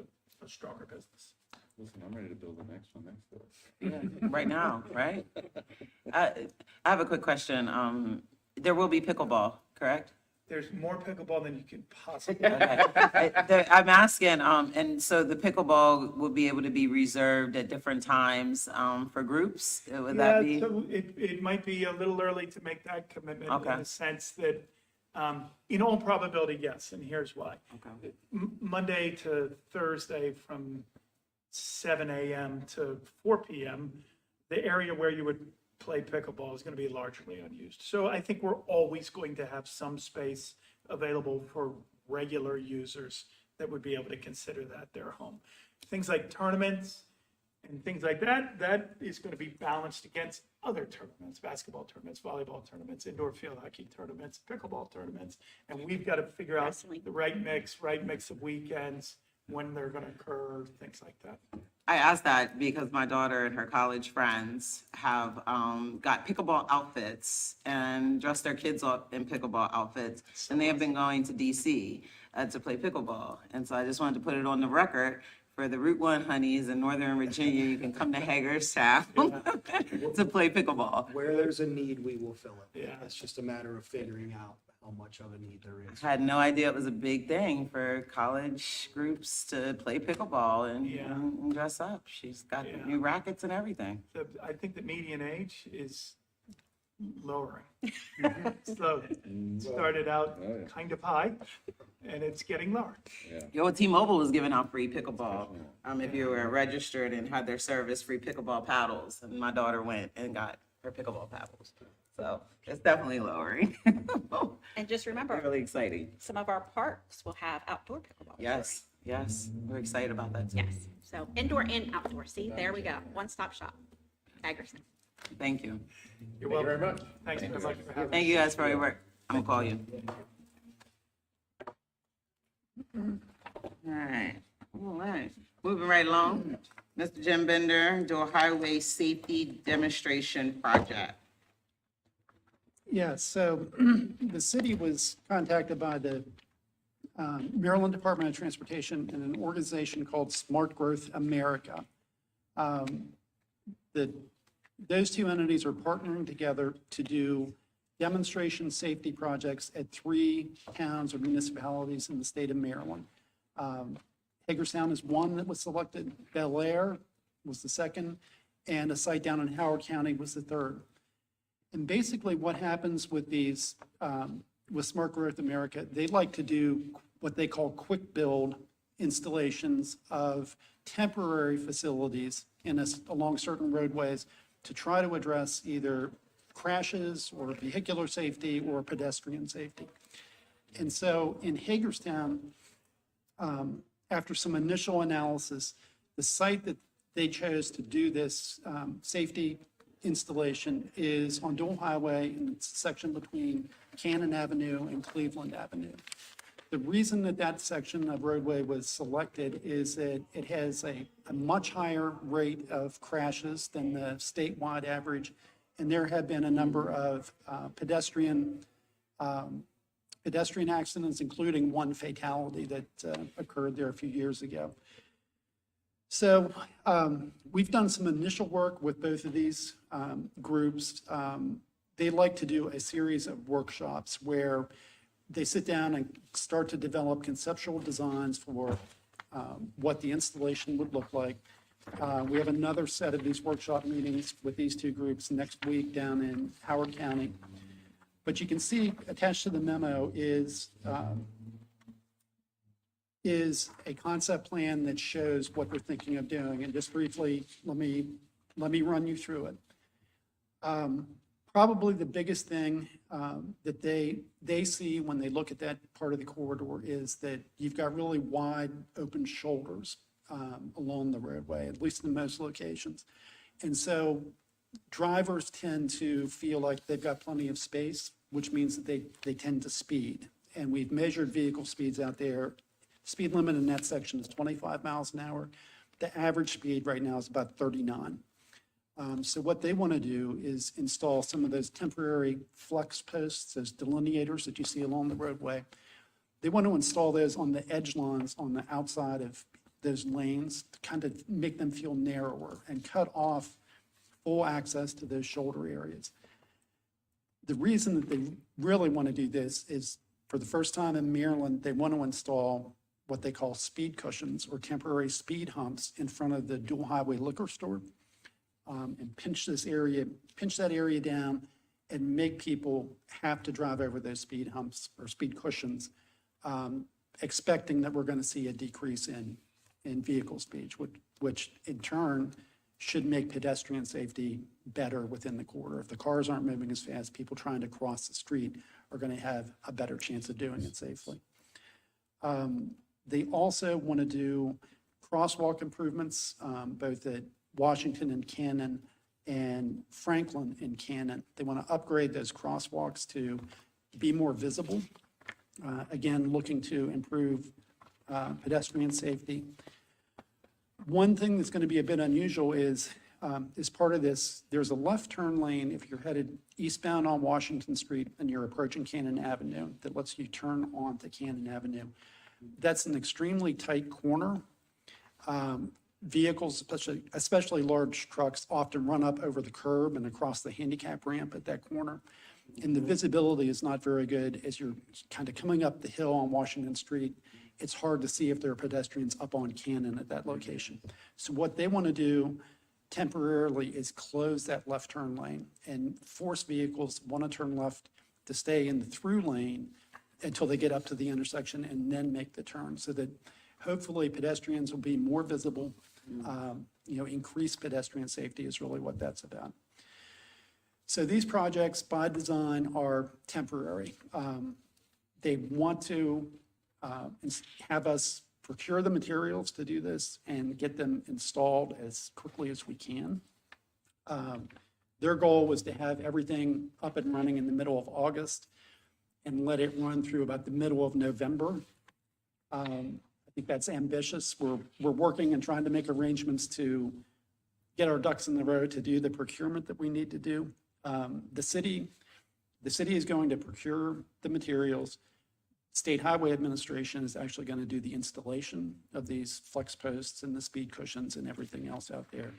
a stronger business. Listen, I'm ready to build the next one next to it. Right now, right? I have a quick question. There will be pickleball, correct? There's more pickleball than you can possibly. Okay. I'm asking, and so the pickleball will be able to be reserved at different times for groups? Would that be? Yeah, so it might be a little early to make that commitment in Okay. the sense that, in all probability, yes, and here's why. Okay. Monday to Thursday from 7 a.m. to 4 p.m., the area where you would play pickleball is going to be largely unused. So I think we're always going to have some space available for regular users that would be able to consider that their home. Things like tournaments and things like that, that is going to be balanced against other tournaments, basketball tournaments, volleyball tournaments, indoor field hockey tournaments, pickleball tournaments. And we've got to figure out the right mix of weekends, when they're going to occur, things like that. I asked that because my daughter and her college friends have got pickleball outfits and dressed their kids up in pickleball outfits. And they have been going to DC to play pickleball. And so I just wanted to put it on the record for the Route 1 honeys in Northern Virginia. You can come to Hagerstown to play pickleball. Where there's a need, we will fill it. Yeah. It's just a matter of figuring out how much of a need there is. I had no idea it was a big thing for college groups to play pickleball and, Yeah. and dress up. She's got Yeah. new rackets and everything. I think the median age is lowering. So it started out kind of high, and it's getting lower. Yo, T-Mobile was giving out free pickleball. If you were registered and had their service, free pickleball paddles. And my daughter went and got her pickleball paddles. So it's definitely lowering. And just remember, Really exciting. some of our parks will have outdoor pickleball. Yes, yes. We're excited about that too. Yes, so indoor and outdoor. See, there we go. One-stop shop. Hagerstown. Thank you. You're Thank you very welcome. much. Thanks very much for having us. Thank you guys for all your work. I'm gonna call you. All right. Moving right along. Mr. Jim Bender, do a highway safety demonstration project. Yeah, so the city was contacted by the Maryland Department of Transportation and an organization called Smart Growth America. Those two entities are partnering together to do demonstration safety projects at 3 towns or municipalities in the state of Maryland. Hagerstown is one that was selected, Bel Air was the second, and a site down in Howard County was the third. And basically what happens with these, with Smart Growth America, they like to do what they call quick build installations of temporary facilities along certain roadways to try to address either crashes or vehicular safety or pedestrian safety. And so in Hagerstown, after some initial analysis, the site that they chose to do this safety installation is on Dual Highway, and it's a section between Cannon Avenue and Cleveland Avenue. The reason that that section of roadway was selected is that it has a much higher rate of crashes than the statewide average, and there have been a number of pedestrian accidents, including one fatality that occurred there a few years ago. So we've done some initial work with both of these groups. They like to do a series of workshops where they sit down and start to develop conceptual designs for what the installation would look like. We have another set of these workshop meetings with these two groups next week down in Howard County. But you can see attached to the memo is a concept plan that shows what we're thinking of doing. And just briefly, let me run you through it. Probably the biggest thing that they see when they look at that part of the corridor is that you've got really wide open shoulders along the roadway, at least in most locations. And so drivers tend to feel like they've got plenty of space, which means that they tend to speed. And we've measured vehicle speeds out there. Speed limit in that section is 25 miles an hour. The average speed right now is about 39. So what they want to do is install some of those temporary flex posts, those delineators that you see along the roadway. They want to install those on the edge lines on the outside of those lanes to kind of make them feel narrower and cut off full access to those shoulder areas. The reason that they really want to do this is for the first time in Maryland, they want to install what they call speed cushions or temporary speed humps in front of the dual highway liquor store. And pinch that area down and make people have to drive over those speed humps or speed cushions, expecting that we're going to see a decrease in vehicle speed, which in turn should make pedestrian safety better within the corridor. If the cars aren't moving as fast, people trying to cross the street are going to have a better chance of doing it safely. They also want to do crosswalk improvements, both at Washington and Cannon and Franklin and Cannon. They want to upgrade those crosswalks to be more visible. Again, looking to improve pedestrian safety. One thing that's going to be a bit unusual is part of this, there's a left turn lane if you're headed eastbound on Washington Street and you're approaching Cannon Avenue that lets you turn onto Cannon Avenue. That's an extremely tight corner. Vehicles, especially large trucks, often run up over the curb and across the handicap ramp at that corner. And the visibility is not very good as you're kind of coming up the hill on Washington Street. It's hard to see if there are pedestrians up on Cannon at that location. So what they want to do temporarily is close that left turn lane and force vehicles want to turn left to stay in the through lane until they get up to the intersection and then make the turn, so that hopefully pedestrians will be more visible. Increased pedestrian safety is really what that's about. So these projects by design are temporary. They want to have us procure the materials to do this and get them installed as quickly as we can. Their goal was to have everything up and running in the middle of August and let it run through about the middle of November. I think that's ambitious. We're working and trying to make arrangements to get our ducks in the row to do the procurement that we need to do. The city The city is going to procure the materials. State Highway Administration is actually going to do the installation of these flex posts and the speed cushions and everything else out there.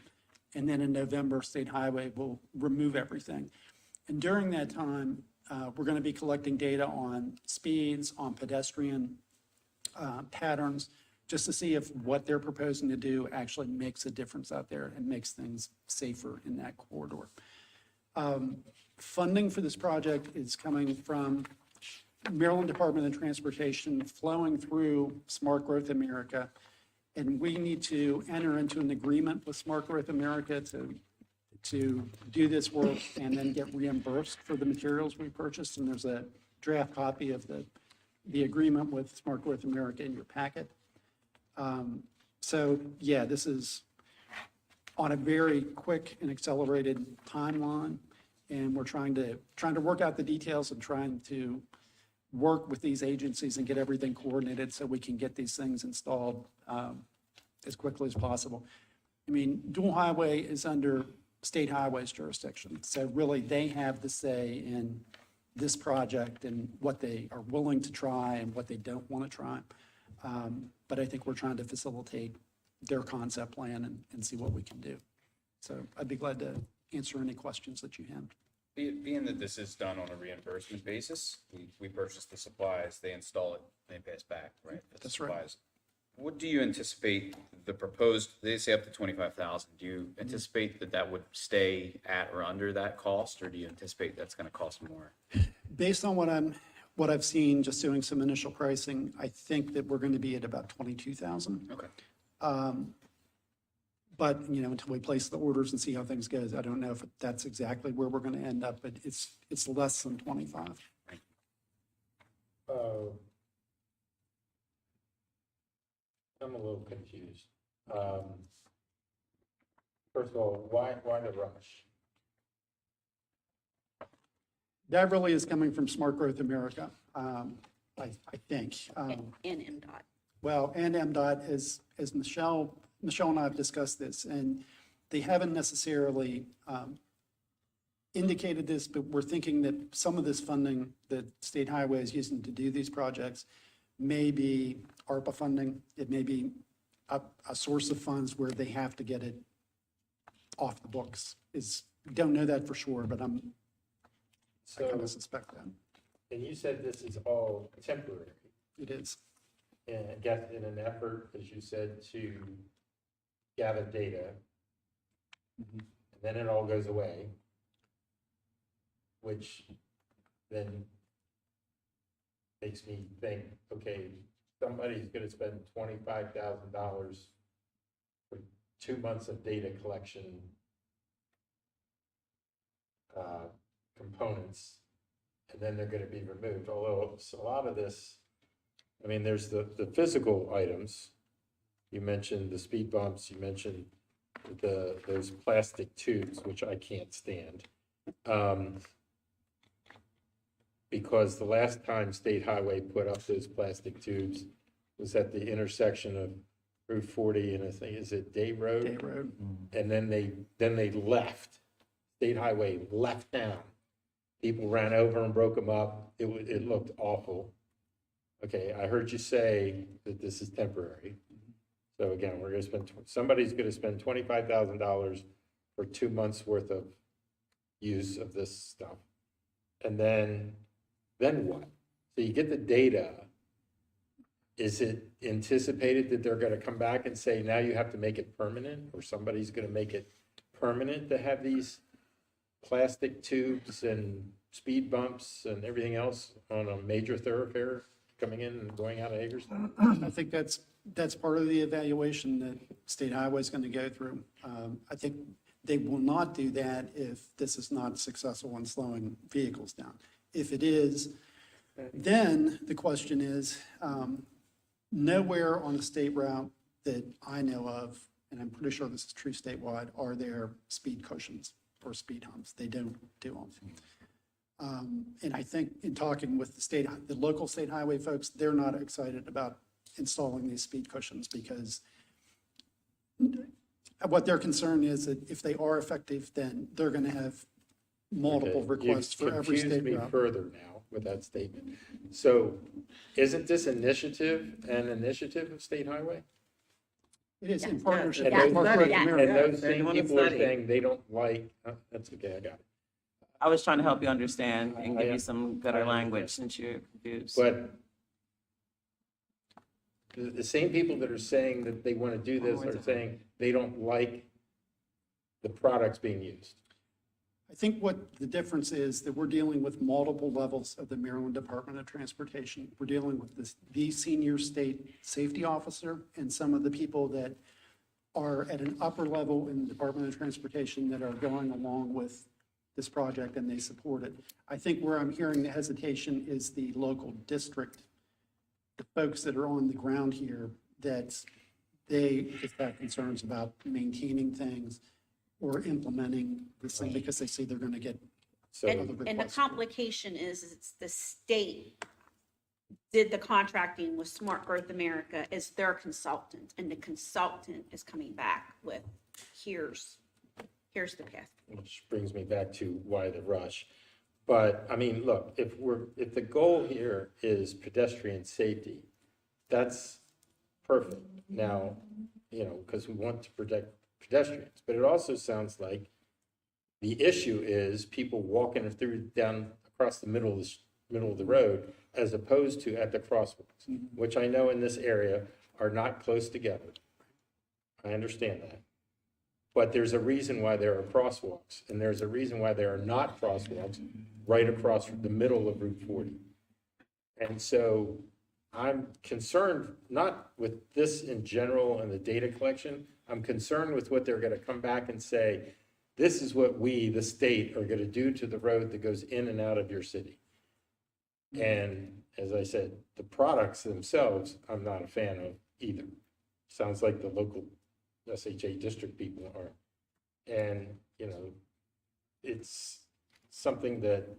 And then in November, State Highway will remove everything. And during that time, we're going to be collecting data on speeds, on pedestrian patterns, just to see if what they're proposing to do actually makes a difference out there and makes things safer in that corridor. Funding for this project is coming from Maryland Department of Transportation, flowing through Smart Growth America. And we need to enter into an agreement with Smart Growth America to do this work and then get reimbursed for the materials we purchased. And there's a draft copy of the agreement with Smart Growth America in your packet. So yeah, this is on a very quick and accelerated timeline. And we're trying to work out the details and trying to work with these agencies and get everything coordinated so we can get these things installed as quickly as possible. I mean, dual highway is under State Highways jurisdiction. So really, they have the say in this project and what they are willing to try and what they don't want to try. But I think we're trying to facilitate their concept plan and see what we can do. So I'd be glad to answer any questions that you have. Being that this is done on a reimbursement basis, we purchase the supplies, they install it, they pay us back, right? for the That's right. supplies. What do you anticipate the proposed, they say up to 25,000, do you anticipate that would stay at or under that cost, or do you anticipate that's gonna cost more? Based on what I've seen, just doing some initial pricing, I think that we're going to be at about 22,000. Okay. But, until we place the orders and see how things goes, I don't know if that's exactly where we're going to end up, but it's less than 25. I'm a little confused. First of all, why the rush? That really is coming from Smart Growth America, I think. And MDOT. Well, and MDOT, as Michelle and I have discussed this, and they haven't necessarily indicated this, but we're thinking that some of this funding that State Highway is using to do these projects may be ARPA funding. It may be a source of funds where they have to get it off the books. Don't know that for sure, but I kind of suspect that. And you said this is all temporary, It is. and I guess in an effort, as you said, to gather data, and then it all goes away, which then makes me think, okay, somebody's gonna spend $25,000 for 2 months of data collection components, and then they're gonna be removed, although a lot of this, I mean, there's the physical items. You mentioned the speed bumps, you mentioned those plastic tubes, which I can't stand. Because the last time State Highway put up those plastic tubes was at the intersection of Route 40 and I think, is it Day Road? Day Road. And then they left. State Highway left town. People ran over and broke them up. It looked awful. Okay, I heard you say that this is temporary. So again, we're gonna somebody's gonna spend $25,000 for 2 months worth of use of this stuff. And then what? So you get the data. Is it anticipated that they're gonna come back and say, now you have to make it permanent? Or somebody's gonna make it permanent to have these plastic tubes and speed bumps and everything else on a major thoroughfare coming in and going out of Hagerstown? I think that's part of the evaluation that State Highway is going to go through. I think they will not do that if this is not successful in slowing vehicles down. If it is, then the question is, nowhere on the state route that I know of, and I'm pretty sure this is true statewide, are there speed cushions or speed humps. They don't do them. And I think in talking with the local state highway folks, they're not excited about installing these speed cushions because what their concern is that if they are effective, then they're going to have multiple Okay, requests for every You've state confused me route. further now with that statement. So isn't this initiative an initiative of State Highway? It is in Yes. partnership Yes. with North North Yes. America. And those they're same doing a people are study. saying they don't like, that's okay, I got it. I was trying to help you understand and give I- you some I better understand. language since you're confused. But the same people that are saying that they want to do this are saying they don't like the products being used. I think what the difference is that we're dealing with multiple levels of the Maryland Department of Transportation. We're dealing with the senior state safety officer and some of the people that are at an upper level in the Department of Transportation that are going along with this project and they support it. I think where I'm hearing the hesitation is the local district, the folks that are on the ground here, that they just have concerns about maintaining things or implementing this thing because they see they're going to get So, other And the requests. complication is it's the state did the contracting with Smart Growth America as their consultant, and the consultant is coming back with, here's the path. which brings me back to why the rush. But, I mean, look, if the goal here is pedestrian safety, that's perfect. Now, because we want to protect pedestrians, but it also sounds like the issue is people walking down across the middle of the road as opposed to at the crosswalks, which I know in this area are not close together. I understand that. But there's a reason why there are crosswalks, and there's a reason why there are not crosswalks right across the middle of Route 40. And so I'm concerned, not with this in general and the data collection, I'm concerned with what they're gonna come back and say, this is what we, the state, are gonna do to the road that goes in and out of your city. And as I said, the products themselves, I'm not a fan of either. Sounds like the local SHA district people are. And, it's something that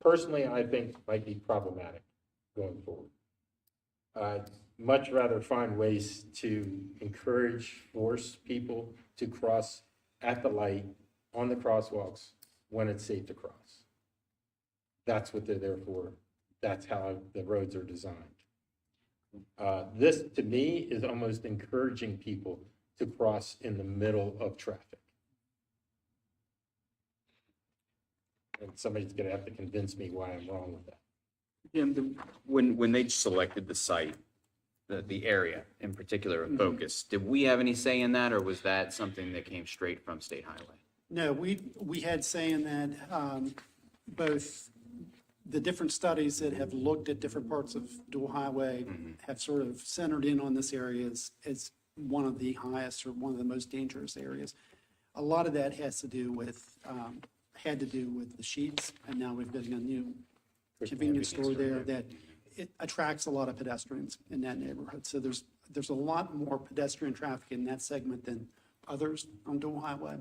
personally I think might be problematic going forward. I'd much rather find ways to force people to cross at the light on the crosswalks when it's safe to cross. That's what they're there for. That's how the roads are designed. This, to me, is almost encouraging people to cross in the middle of traffic. And somebody's gonna have to convince me why I'm wrong with that. When they selected the site, the area in particular of focus, did we have any say in that, or was that something that came straight from State Highway? No, we had say in that, both the different studies that have looked at different parts of dual highway have sort of centered in on this area as one of the highest or one of the most dangerous areas. A lot of that had to do with the sheets, and now we've got a new convenience store there that it attracts a lot of pedestrians in that neighborhood. So there's a lot more pedestrian traffic in that segment than others on dual highway.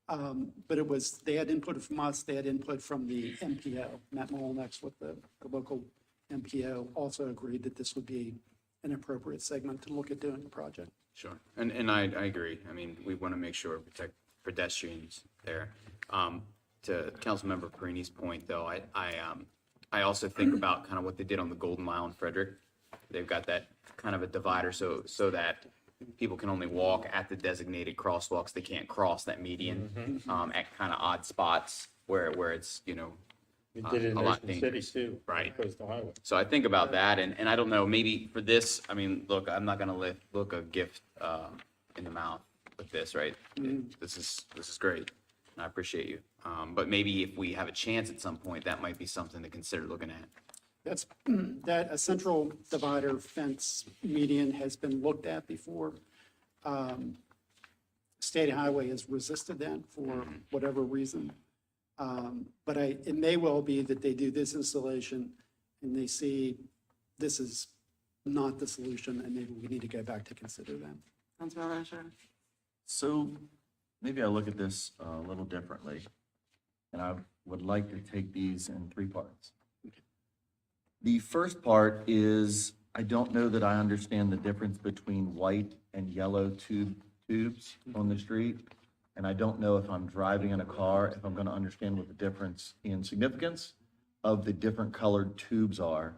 But they had input from us, they had input from the MPO. Matt Molinex with the local MPO also agreed that this would be an appropriate segment to look at doing the project. Sure, and I agree. I mean, we want to make sure we protect pedestrians there. To Councilmember Perini's point, though, I also think about kind of what they did on the Golden Mile in Frederick. They've got that kind of a divider so that people can only walk at the designated crosswalks. They can't cross that median at kind of odd spots where it's, We did it in a lot Ocean City dangerous. too. Right. Coastal Highway. So I think about that, and I don't know, maybe for this, I mean, look, I'm not gonna look a gift in the mouth with this, right? This is great, and I appreciate you. But maybe if we have a chance at some point, that might be something to consider looking at. That a central divider fence median has been looked at before. State Highway has resisted that for whatever reason. But it may well be that they do this installation and they see this is not the solution, and maybe we need to go back to consider that. Councilmember Asher? So maybe I look at this a little differently, and I would like to take these in three parts. The first part is, I don't know that I understand the difference between white and yellow tubes on the street. and I don't know if I'm driving in a car, if I'm going to understand what the difference in significance of the different colored tubes are,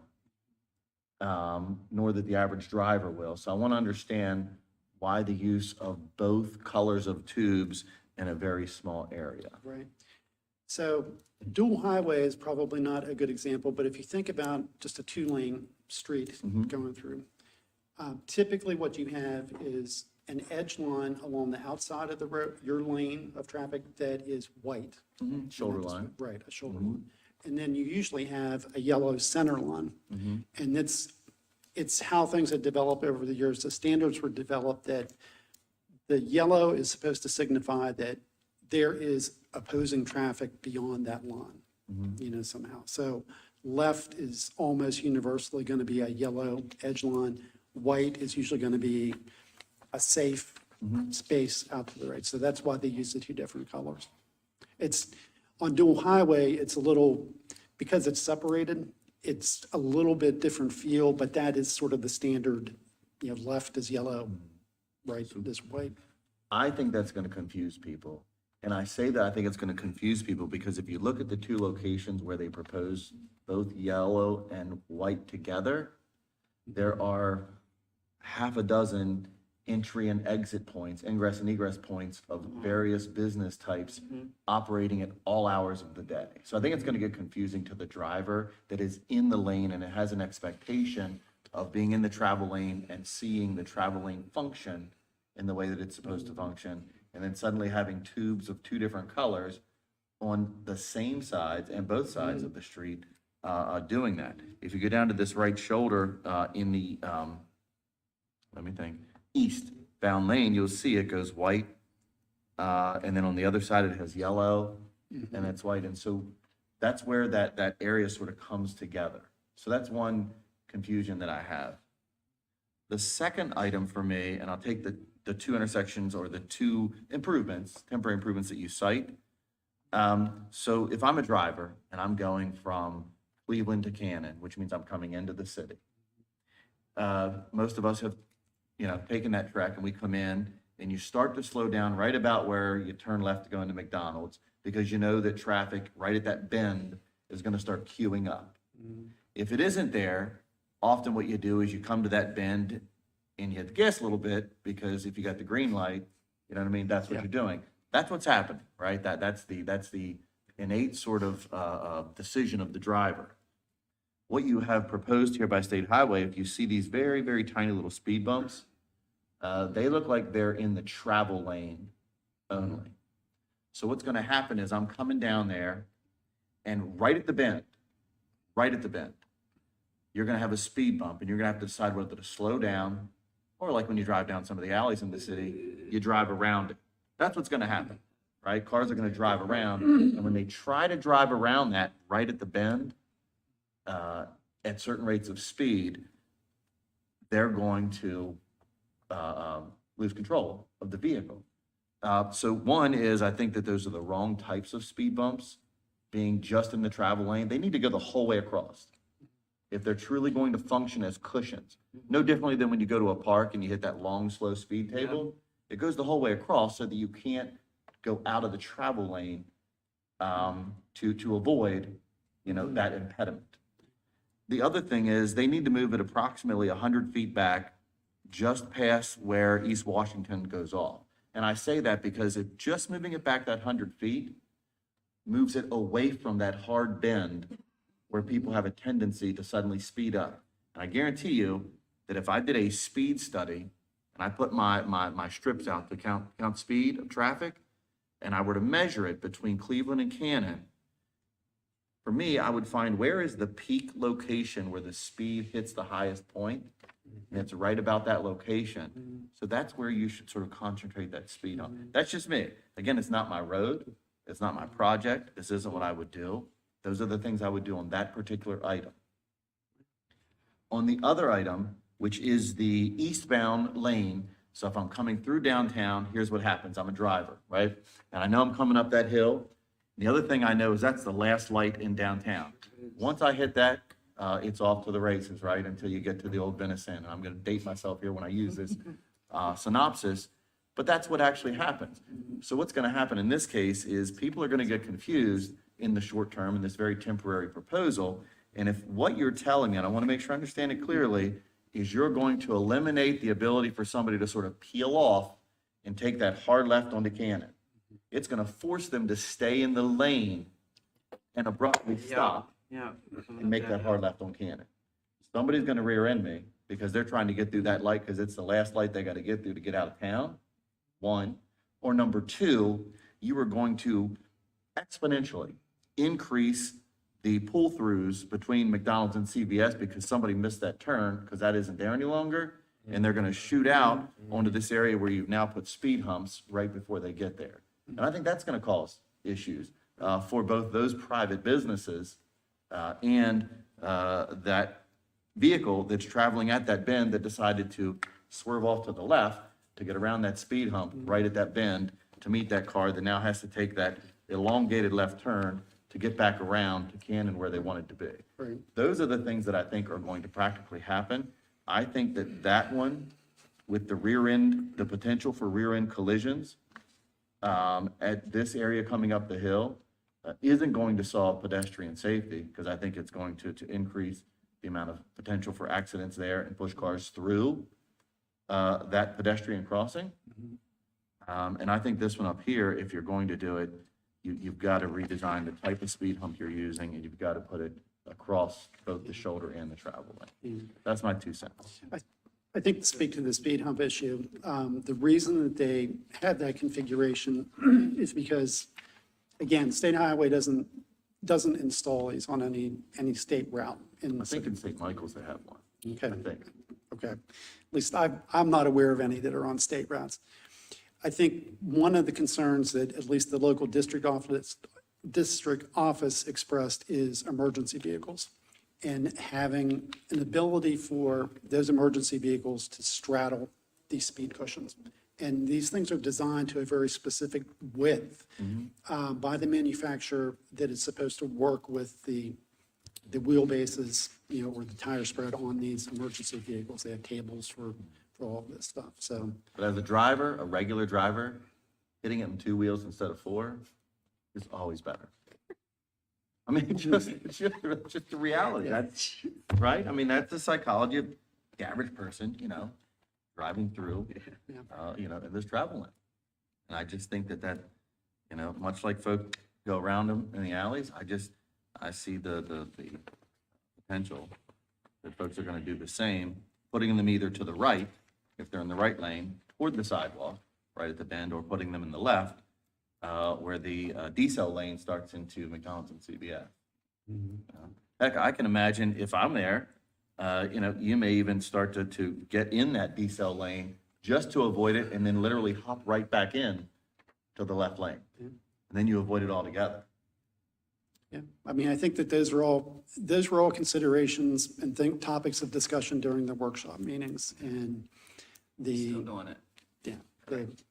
nor that the average driver will. So I want to understand why the use of both colors of tubes in a very small area. Right. So dual highway is probably not a good example, but if you think about just a two-lane street going through, typically what you have is an edge line along the outside of the road, your lane of traffic that is white. Shoulder line. Right, a shoulder line. And then you usually have a yellow center line. And it's how things have developed over the years. The standards were developed that the yellow is supposed to signify that there is opposing traffic beyond that line, somehow. So left is almost universally going to be a yellow edge line. White is usually going to be a safe space out to the right. So that's why they use the two different colors. It's on dual highway, it's a little, because it's separated, it's a little bit different feel, but that is sort of the standard, left is yellow, right is white. I think that's going to confuse people. And I say that I think it's going to confuse people because if you look at the two locations where they propose both yellow and white together, there are half a dozen entry and exit points, ingress and egress points of various business types operating at all hours of the day. So I think it's going to get confusing to the driver that is in the lane and it has an expectation of being in the travel lane and seeing the travel lane function in the way that it's supposed to function. And then suddenly having tubes of two different colors on the same sides and both sides of the street doing that. If you go down to this right shoulder in the, let me think, eastbound lane, you'll see it goes white. And then on the other side, it has yellow and it's white. And so that's where that area sort of comes together. So that's one confusion that I have. The second item for me, and I'll take the two intersections or the two improvements, temporary improvements that you cite. So if I'm a driver and I'm going from Cleveland to Cannon, which means I'm coming into the city, most of us have, taken that trek and we come in and you start to slow down right about where you turn left to go into McDonald's because you know that traffic right at that bend is going to start queuing up. If it isn't there, often what you do is you come to that bend and you hit the gas a little bit because if you got the green light, you know what I mean? That's what you're doing. That's what's happening, right? That's the innate sort of decision of the driver. What you have proposed here by State Highway, if you see these very, very tiny little speed bumps, they look like they're in the travel lane only. So what's going to happen is I'm coming down there and right at the bend, you're going to have a speed bump and you're going to have to decide whether to slow down or like when you drive down some of the alleys in the city, you drive around it. That's what's going to happen, right? Cars are going to drive around. And when they try to drive around that right at the bend at certain rates of speed, they're going to lose control of the vehicle. So one is I think that those are the wrong types of speed bumps being just in the travel lane. They need to go the whole way across. If they're truly going to function as cushions. No differently than when you go to a park and you hit that long, slow speed table. It goes the whole way across so that you can't go out of the travel lane to avoid, that impediment. The other thing is they need to move it approximately 100 feet back just past where East Washington goes off. And I say that because if just moving it back that 100 feet moves it away from that hard bend where people have a tendency to suddenly speed up. And I guarantee you that if I did a speed study and I put my strips out to count speed of traffic and I were to measure it between Cleveland and Cannon, for me, I would find where is the peak location where the speed hits the highest point, and it's right about that location. So that's where you should sort of concentrate that speed on. That's just me. Again, it's not my road. It's not my project. This isn't what I would do. Those are the things I would do on that particular item. On the other item, which is the eastbound lane, so if I'm coming through downtown, here's what happens. I'm a driver, right? And I know I'm coming up that hill. The other thing I know is that's the last light in downtown. Once I hit that, it's off to the races, right? Until you get to the old Venison. And I'm going to date myself here when I use this synopsis. but that's what actually happens. So what's going to happen in this case is people are going to get confused in the short term in this very temporary proposal. And if what you're telling me, and I want to make sure I understand it clearly, is you're going to eliminate the ability for somebody to sort of peel off and take that hard left onto Cannon. It's going to force them to stay in the lane and abruptly stop Yeah. and make that hard left on Cannon. Somebody's going to rear end me because they're trying to get through that light because it's the last light they got to get through to get out of town, one. Or number two, you are going to exponentially increase the pull-throughs between McDonald's and CVS because somebody missed that turn because that isn't there any longer. And they're going to shoot out onto this area where you've now put speed humps right before they get there. And I think that's going to cause issues for both those private businesses and that vehicle that's traveling at that bend that decided to swerve off to the left to get around that speed hump right at that bend to meet that car that now has to take that elongated left turn to get back around to Cannon where they wanted to be. Right. Those are the things that I think are going to practically happen. I think that that one, with the rear end, the potential for rear end collisions at this area coming up the hill, isn't going to solve pedestrian safety because I think it's going to increase the amount of potential for accidents there and push cars through that pedestrian crossing. And I think this one up here, if you're going to do it, you've got to redesign the type of speed hump you're using, and you've got to put it across both the shoulder and the travel lane. That's my 2 cents. I think to speak to the speed hump issue, the reason that they had that configuration is because, again, state highway doesn't install these on any state route in I the think city. in St. Michael's they have one, Okay. I think. Okay. At least I'm not aware of any that are on state routes. I think one of the concerns that at least the local district office expressed is emergency vehicles and having an ability for those emergency vehicles to straddle these speed cushions. And these things are designed to a very specific width by the manufacturer that is supposed to work with the wheelbases, or the tire spread on these emergency vehicles. They have tables for all of this stuff, so. But as a driver, a regular driver, hitting it in 2 wheels instead of 4 is always better. I mean, it's just the reality. That's right. I mean, that's the psychology of the average person, driving through, in this travel lane. And I just think that, much like folk go around them in the alleys, I see the potential that folks are going to do the same, putting them either to the right, if they're in the right lane, toward the sidewalk, right at the bend, or putting them in the left, where the decel lane starts into McDonald's and CVS. Heck, I can imagine if I'm there, you may even start to get in that decel lane just to avoid it and then literally hop right back in to the left lane. And then you avoid it altogether. Yeah, I mean, I think that those were all considerations and topics of discussion during the workshop meetings, and Still doing it.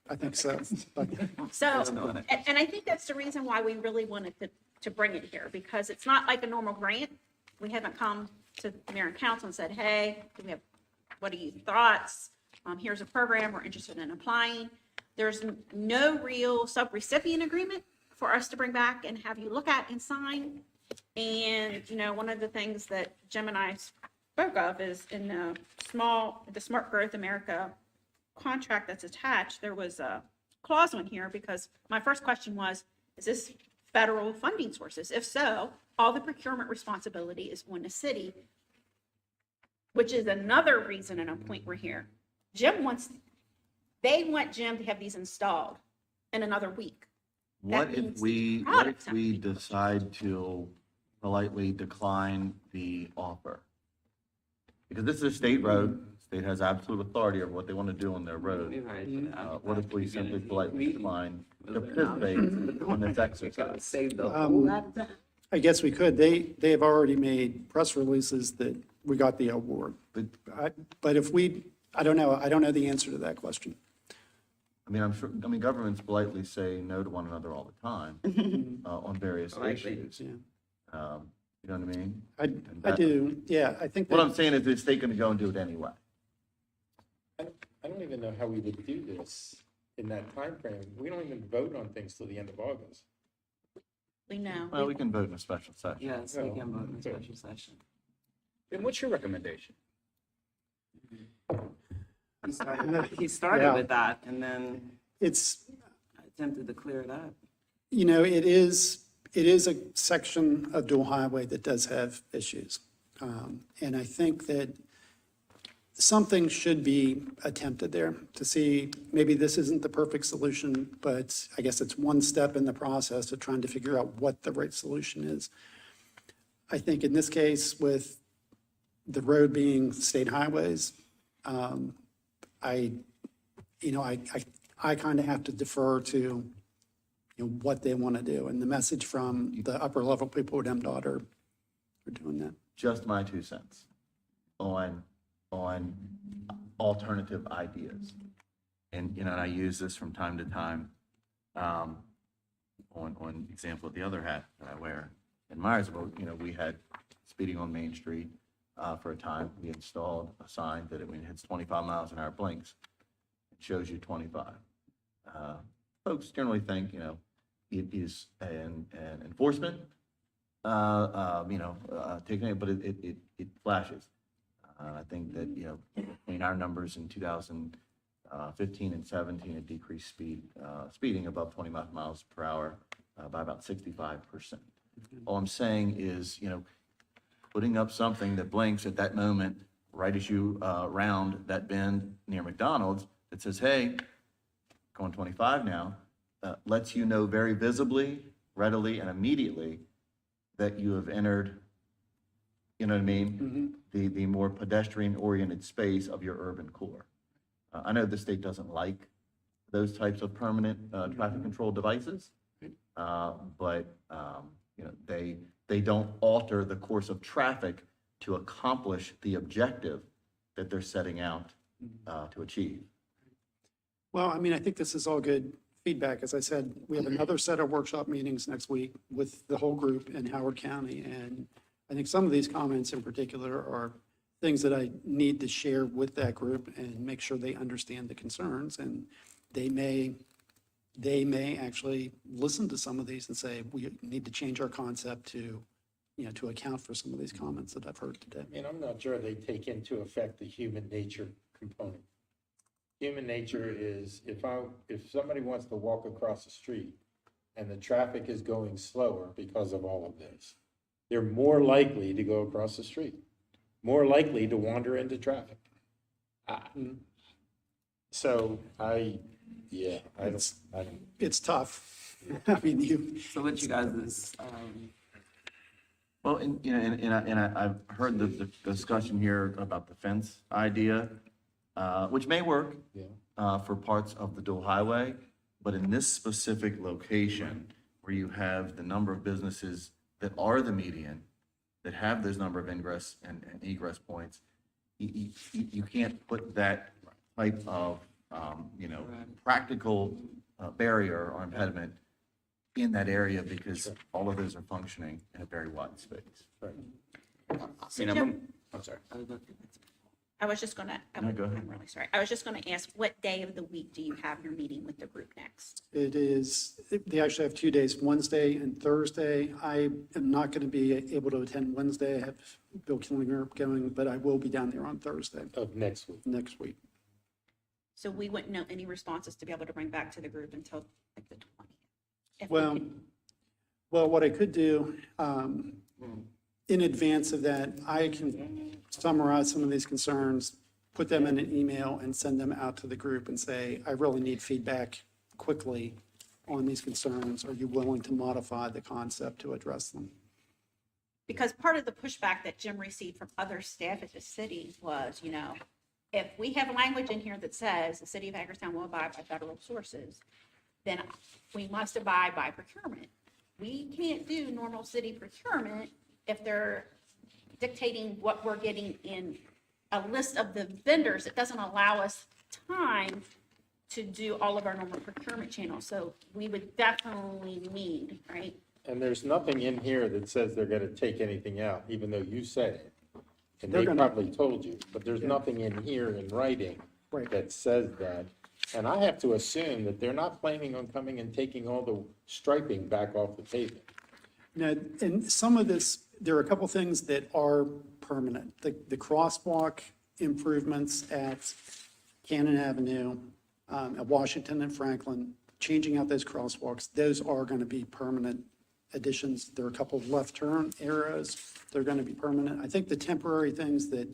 I think so. But So, and I think that's the reason why we really wanted to bring it here, because it's not like a normal grant. We haven't come to the mayor and council and said, hey, what are your thoughts? Here's a program we're interested in applying. There's no real sub-recipient agreement for us to bring back and have you look at and sign. And, one of the things that Jim and I spoke of is in the Smart Growth America contract that's attached, there was a clause in here, because my first question was, is this federal funding sources? If so, all the procurement responsibility is on the city, which is another reason and a point we're here. They want Jim to have these installed in another week. What That if means we, the what products if have to we be- decide to politely decline the offer? Because this is a state road, state has absolute authority over what they want to do on their road. What if we simply politely decline to participate in this exercise? I guess we could. They have already made press releases that we got the award. But if I don't know the answer to that question. I mean, governments politely say no to one another all the time on various issues. Yeah. You know what I mean? I do, yeah, I think What I'm that, saying is the state going to go and do it anyway. I don't even know how we would do this in that time frame. We don't even vote on things till the end of August. We know. Well, we can vote in a special session. Yes, we can vote in a special session. And what's your recommendation? He started Yeah. with that, and then It's, I attempted to clear it up. you know, it is a section of dual highway that does have issues. And I think that something should be attempted there to see, maybe this isn't the perfect solution, but I guess it's one step in the process of trying to figure out what the right solution is. I think in this case, with the road being state highways, I kind of have to defer to, what they want to do. And the message from the upper level people at MDOT are doing that. Just my 2 cents on alternative ideas. And, and I use this from time to time, on example of the other hat that I wear. In Myersville, we had speeding on Main Street, for a time. We installed a sign that when it hits 25 miles an hour blinks, it shows you 25. Folks generally think, it is an enforcement, taking it, but it flashes. I think that, between our numbers in 2015 and 17, it decreased speeding above 25 miles per hour by about 65%. All I'm saying is, putting up something that blinks at that moment, right as you round that bend near McDonald's, that says, hey, going 25 now, lets you know very visibly, readily, and immediately that you have entered, you know what I mean? The more pedestrian-oriented space of your urban core. I know the state doesn't like those types of permanent traffic control devices, but they don't alter the course of traffic to accomplish the objective that they're setting out to achieve. Well, I mean, I think this is all good feedback. As I said, we have another set of workshop meetings next week with the whole group in Howard County. And I think some of these comments in particular are things that I need to share with that group and make sure they understand the concerns. And they may actually listen to some of these and say, we need to change our concept to, to account for some of these comments that I've heard today. I'm not sure they take into effect the human nature component. Human nature is, if somebody wants to walk across the street and the traffic is going slower because of all of this, they're more likely to go across the street, more likely to wander into traffic. So I don't. It's tough. I mean, So what you guys is, Well, I've heard the discussion here about the fence idea, which may work for parts of the dual highway, but in this specific location where you have the number of businesses that are the median, that have those number of ingress and egress points, you can't put that type of, practical barrier or impediment in that area because all of those are functioning in a very wide space. I'm sorry. I was just gonna, No, go ahead. I'm really sorry. I was just gonna ask, what day of the week do you have your meeting with the group next? they actually have 2 days, Wednesday and Thursday. I am not going to be able to attend Wednesday. I have Bill Killinger going, but I will be down there on Thursday Of next week. next week. So we wouldn't know any responses to be able to bring back to the group until like the 20th. If we Well, could- Well, what I could do, in advance of that, I can summarize some of these concerns, put them in an email and send them out to the group and say, I really need feedback quickly on these concerns. Are you willing to modify the concept to address them? Because part of the pushback that Jim received from other staff at the city was, if we have language in here that says the city of Hagerstown will abide by federal sources, then we must abide by procurement. We can't do normal city procurement if they're dictating what we're getting in a list of the vendors. It doesn't allow us time to do all of our normal procurement channels. So we would definitely need, right? And there's nothing in here that says they're gonna take anything out, even though you said it. And They're they gonna- probably told you, but there's nothing in here in writing Right. that says that. And I have to assume that they're not planning on coming and taking all the striping back off the pavement. Now, and some of this, there are a couple things that are permanent. The crosswalk improvements at Cannon Avenue, at Washington and Franklin, changing out those crosswalks, those are going to be permanent additions. There are a couple of left turn arrows, they're going to be permanent. I think the temporary things that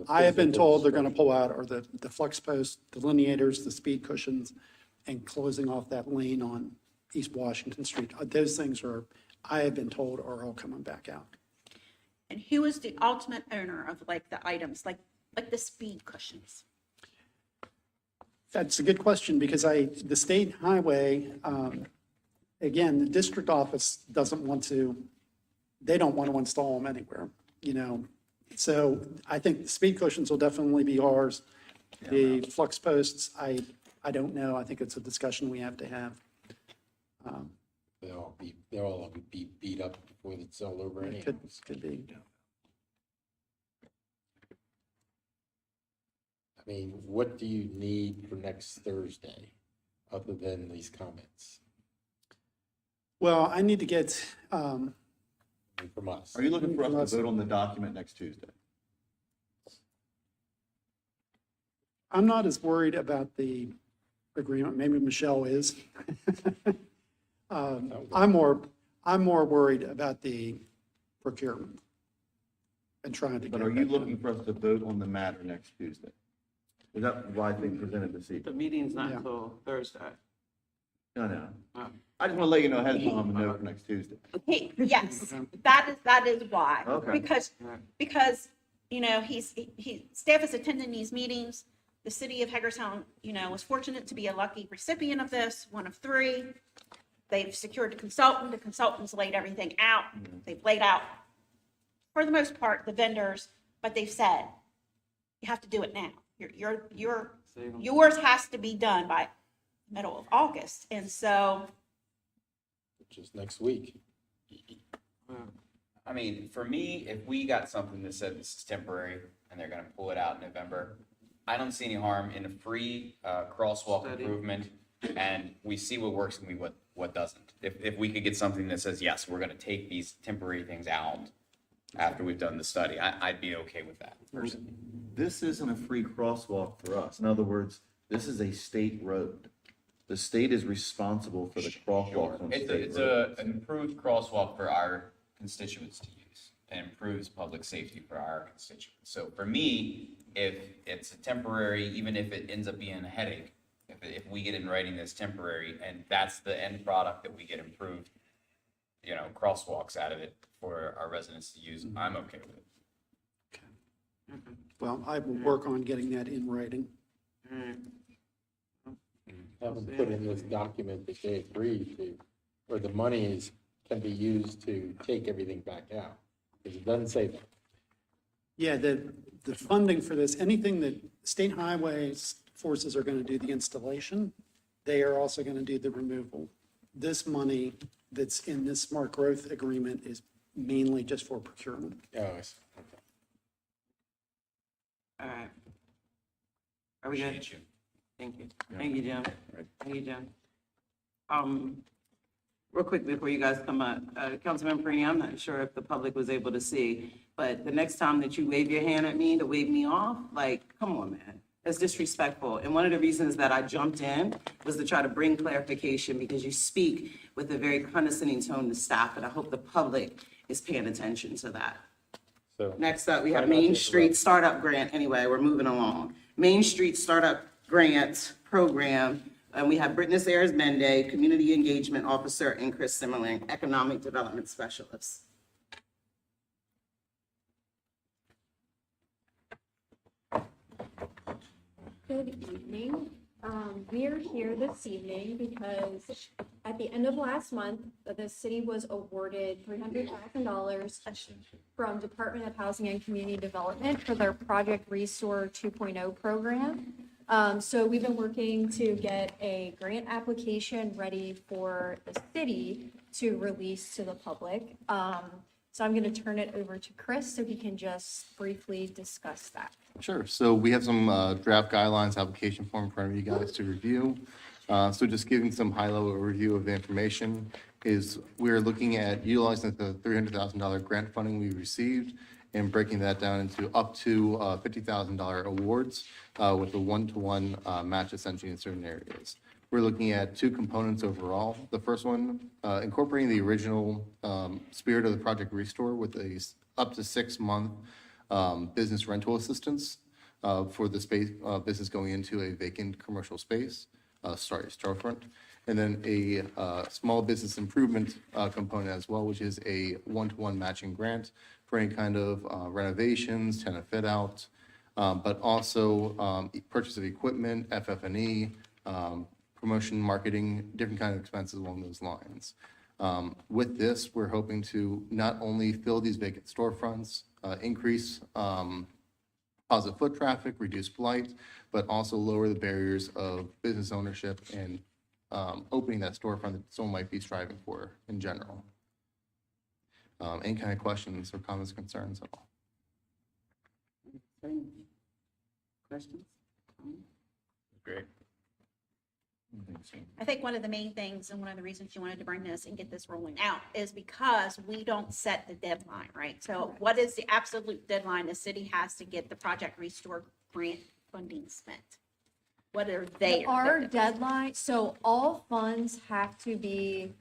I have been told they're going to pull out are the flex post delineators, the speed cushions, and closing off that lane on East Washington Street. Those things are, I have been told, are all coming back out. And who is the ultimate owner of like the items, like the speed cushions? That's a good question, because the state highway, again, the district office doesn't want to, they don't want to install them anywhere, you know? So I think the speed cushions will definitely be ours. The flux posts, I don't know. I think it's a discussion we have to have. They'll all be beat up before it's all over It anyhow. could be. I mean, what do you need for next Thursday, other than these comments Well, I need to get, from us? Are you looking for us to vote on the document next Tuesday? I'm not as worried about the agreement. Maybe Michelle is. I'm more worried about the procurement and trying to get. But are you that looking done. for us to vote on the matter next Tuesday? Is that why they presented this The evening? meeting's not Yeah. until Thursday. No, no. Oh. I just want to let you know ahead of time, I know for next Tuesday. Okay, yes, that is why. Okay. Because, you know, staff is attending these meetings. The city of Hagerstown, you know, was fortunate to be a lucky recipient of this, one of 3. They've secured a consultant. The consultant's laid everything out. They've laid out, for the most part, the vendors, but they've said, you have to do it now. Yours has to be done by middle of August. And so, Which is next week. I mean, for me, if we got something that said this is temporary and they're gonna pull it out in November, I don't see any harm in a free crosswalk improvement, and we see what works and what doesn't. If we could get something that says, yes, we're gonna take these temporary things out after we've done the study, I'd be okay with that personally. This isn't a free crosswalk for us. In other words, this is a state road. The state is responsible for the crosswalks on state It's roads. an improved crosswalk for our constituents to use. It improves public safety for our constituents. So for me, if it's a temporary, even if it ends up being a headache, if we get in writing this temporary and that's the end product that we get improved, you know, crosswalks out of it for our residents to use, I'm okay with it. Well, I will work on getting that in writing. Have them put in this document that they agreed to, where the money can be used to take everything back out. Because it doesn't say that. Yeah, the funding for this, anything that state highways forces are going to do the installation, they are also going to do the removal. This money that's in this smart growth agreement is mainly just for procurement. Oh, I see. Okay. All right. Are we good? Appreciate you. Thank you. Thank you, Jim. Thank you, Jim. Real quick before you guys come up, Councilman Perini, I'm not sure if the public was able to see, but the next time that you wave your hand at me to wave me off, like, come on, man. That's disrespectful. And one of the reasons that I jumped in was to try to bring clarification because you speak with a very condescending tone to staff, and I hope the public is paying attention to that. So, Next up, we Try have not to Main Street interrupt. Startup Grant. Anyway, we're moving along. Main Street Startup Grant Program. And we have Brittness Ayers Mende, Community Engagement Officer, and Chris Simmerling, Economic Development Specialist. Good evening. We are here this evening because at the end of last month, the city was awarded $300,000 from Department of Housing and Community Development for their Project Restore 2.0 program. So we've been working to get a grant application ready for the city to release to the public. So I'm going to turn it over to Chris so he can just briefly discuss that. Sure. So we have some draft guidelines, application form in front of you guys to review. So just giving some high-level overview of the information is we're looking at utilizing the $300,000 grant funding we received and breaking that down into up to $50,000 awards with a one-to-one match essentially in certain areas. We're looking at two components overall. The first one, incorporating the original spirit of the Project Restore with a up to 6-month business rental assistance for the space, business going into a vacant commercial space, storefront. And then a small business improvement component as well, which is a one-to-one matching grant for any kind of renovations, tenant fit out, but also purchase of equipment, FF&E, promotion, marketing, different kind of expenses along those lines. With this, we're hoping to not only fill these vacant storefronts, increase positive foot traffic, reduce blight, but also lower the barriers of business ownership and opening that storefront that someone might be striving for in general. Any kind of questions or comments, concerns at all? Questions? Great. I think one of the main things and one of the reasons you wanted to bring this and get this rolling out is because we don't set the deadline, right? So what is the absolute deadline the city has to get the Project Restore grant funding spent? What are they? Our deadline, so all funds have to be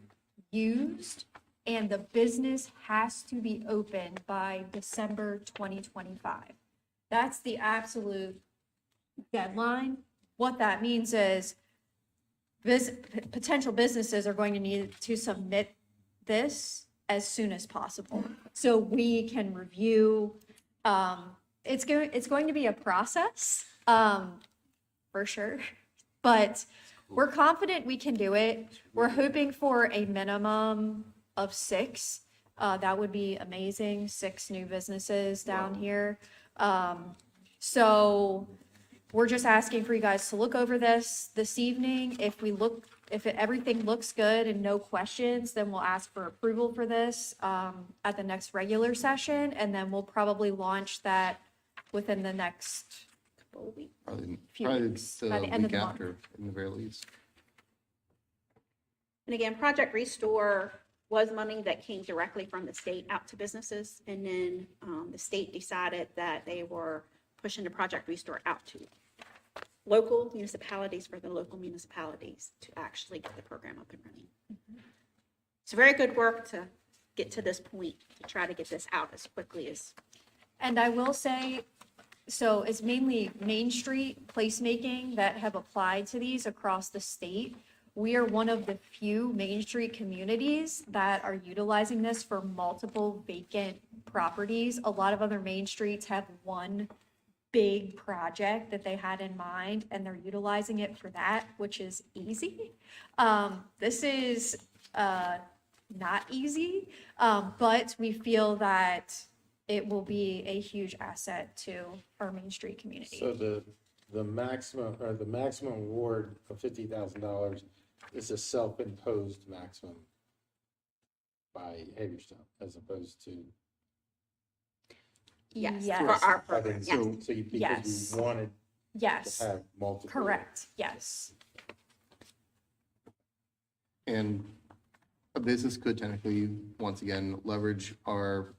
used and the business has to be open by December 2025. That's the absolute deadline. What that means is potential businesses are going to need to submit this as soon as possible so we can review. It's going to be a process, for sure, but we're confident we can do it. We're hoping for a minimum of 6. That would be amazing, 6 new businesses down here. So we're just asking for you guys to look over this evening. If everything looks good and no questions, then we'll ask for approval for this at the next regular session, and then we'll probably launch that within the next couple of weeks. Probably weeks, the by the end of week the month. after, in the very least. And again, Project Restore was money that came directly from the state out to businesses. And then the state decided that they were pushing the Project Restore out to local municipalities for the local municipalities to actually get the program up and running. It's very good work to get to this point, to try to get this out as quickly as. And I will say, so it's mainly Main Street placemaking that have applied to these across the state. We are one of the few Main Street communities that are utilizing this for multiple vacant properties. A lot of other Main Streets have one big project that they had in mind, and they're utilizing it for that, which is easy. This is not easy, but we feel that it will be a huge asset to our Main Street community. So the maximum award of $50,000 is a self-imposed maximum by Hagerstown as opposed to. Yes, Yes. for our program, yes. So you, because Yes. you wanted Yes, to have multiple. correct, yes. And a business could technically, once again, leverage our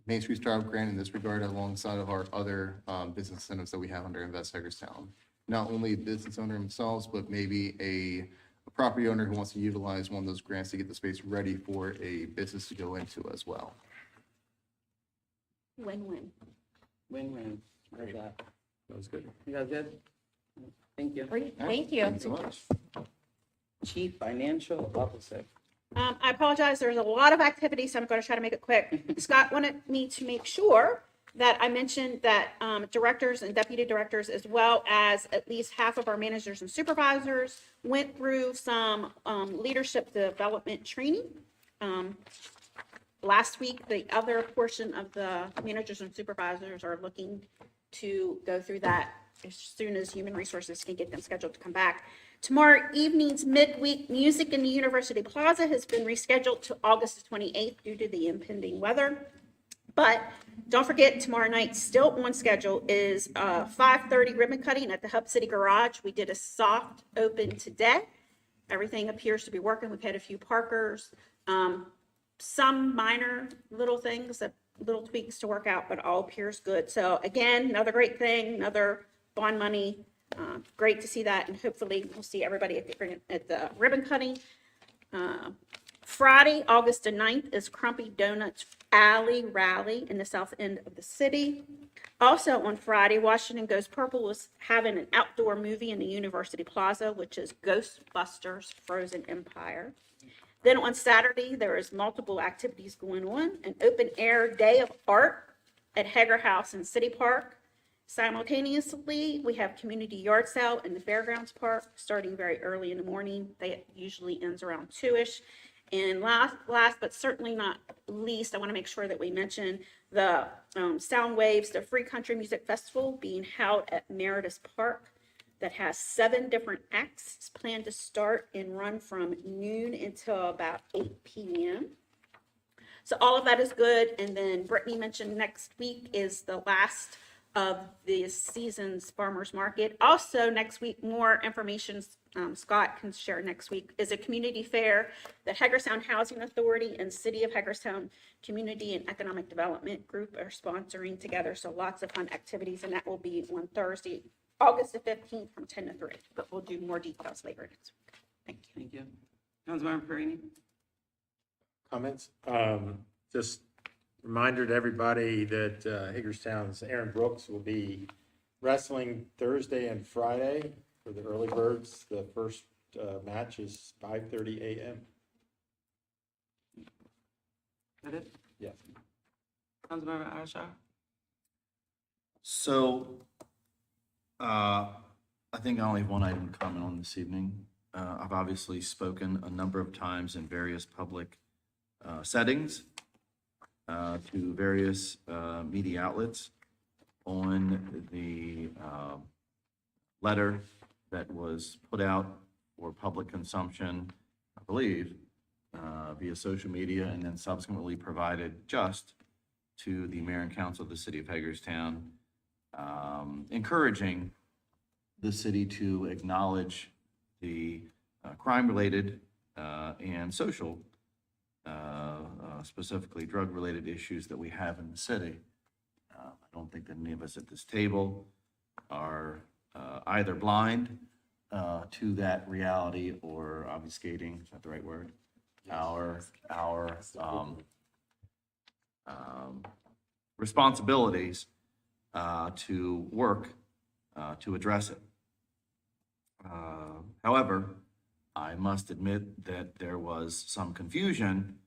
Main Street Startup Grant in this regard alongside of our other business incentives that we have under Invest Hagerstown. Not only a business owner themselves, but maybe a property owner who wants to utilize one of those grants to get the space ready for a business to go into as well. Win-win. Win-win. Heard that. That was good. You guys good? Thank you. Great, thank you. Thanks so much. Chief Financial Officer. I apologize, there's a lot of activity, so I'm going to try to make it quick. Scott wanted me to make sure that I mentioned that directors and deputy directors, as well as at least half of our managers and supervisors, went through some leadership development training. Last week, the other portion of the managers and supervisors are looking to go through that as soon as Human Resources can get them scheduled to come back Tomorrow evening's midweek music in the University Plaza has been rescheduled to August 28th due to the impending weather. But don't forget, tomorrow night, still on schedule, is 5:30 ribbon cutting at the Hub City Garage. We did a soft open today. Everything appears to be working. We've had a few parkers, some minor little things, little tweaks to work out, but all appears good. So again, another great thing, another bond money. Great to see that, and hopefully we'll see everybody at the ribbon cutting. Friday, August the 9th, is Crumpy Donuts Alley Rally in the south end of the city. Also on Friday, Washington Goes Purple was having an outdoor movie in the University Plaza, which is Ghostbusters Frozen Empire. Then on Saturday, there is multiple activities going on. An open air day of art at Hager House in City Park. Simultaneously, we have community yard sale in the Fairgrounds Park, starting very early in the morning. They usually ends around 2-ish. And last but certainly not least, I want to make sure that we mention the Sound Waves, the Free Country Music Festival being held at Meredith Park that has 7 different acts. It's planned to start and run from noon until about 8 p.m. So all of that is good. And then Brittany mentioned next week is the last of the season's farmers market. Also next week, more information Scott can share next week, is a community fair that Hagerstown Housing Authority and City of Hagerstown Community and Economic Development Group are sponsoring together. So lots of fun activities, and that will be on Thursday, August the 15th from 10 to 3. But we'll do more details later next week. Thank you. Thank you. Councilmember Perini? Comments? Just reminder to everybody that Hagerstown's Aaron Brooks will be wrestling Thursday and Friday for the early birds. The first match is 5:30 a.m. That it? Yes. Councilmember Asha? So, I think I only have one item to comment on this evening. I've obviously spoken a number of times in various public settings to various media outlets on the letter that was put out for public consumption, I believe, via social media, and then subsequently provided just to the mayor and council of the city of Hagerstown, encouraging the city to acknowledge the crime-related and social, specifically drug-related issues that we have in the city. I don't think that any of us at this table are either blind to that reality or obfuscating, is that the right word? Our responsibilities to work to address it. However, I must admit that there was some confusion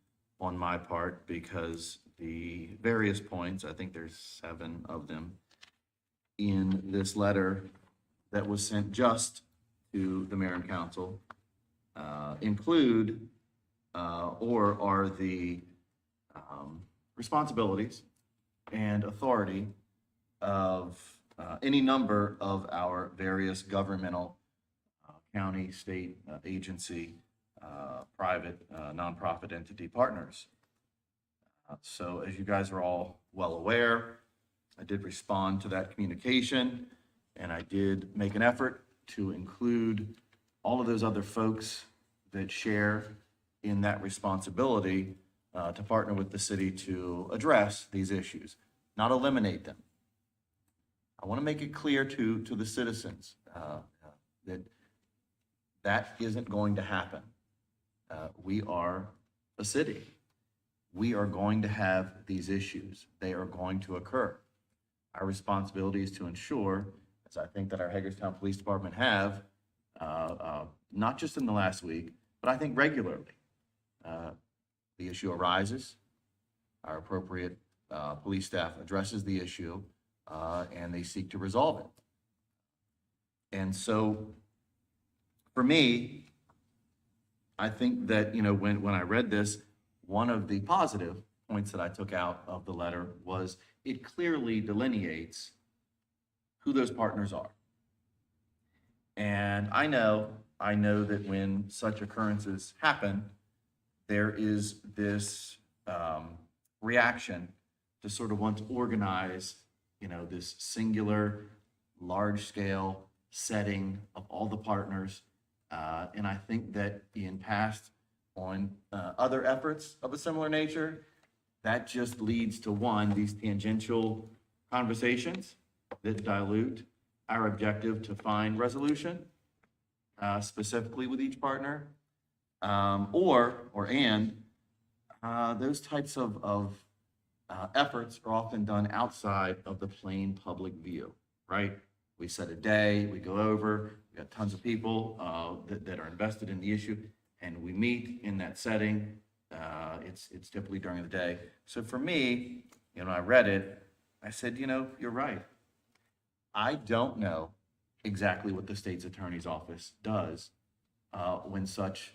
on my part because the various points, I think there's 7 of them, in this letter that was sent just to the mayor and council include or are the responsibilities and authority of any number of our various governmental, county, state, agency, private, nonprofit entity partners. So as you guys are all well aware, I did respond to that communication, and I did make an effort to include all of those other folks that share in that responsibility to partner with the city to address these issues, not eliminate them. I want to make it clear to the citizens that isn't going to happen. We are a city. We are going to have these issues. They are going to occur. Our responsibility is to ensure, as I think that our Hagerstown Police Department have, not just in the last week, but I think regularly. The issue arises, our appropriate police staff addresses the issue, and they seek to resolve it. And so, for me, I think that, when I read this, one of the positive points that I took out of the letter was it clearly delineates who those partners are. And I know I know that when such occurrences happen, there is this reaction to sort of want to organize, this singular, large-scale setting of all the partners. And I think that in past on other efforts of a similar nature, that just leads to, one, these tangential conversations that dilute our objective to find resolution, specifically with each partner, those types of efforts are often done outside of the plain public view, right? We set a day, we go over, we got tons of people that are invested in the issue, and we meet in that setting. It's typically during the day. So for me, I read it, I said, you're right. I don't know exactly what the state's attorney's office does when such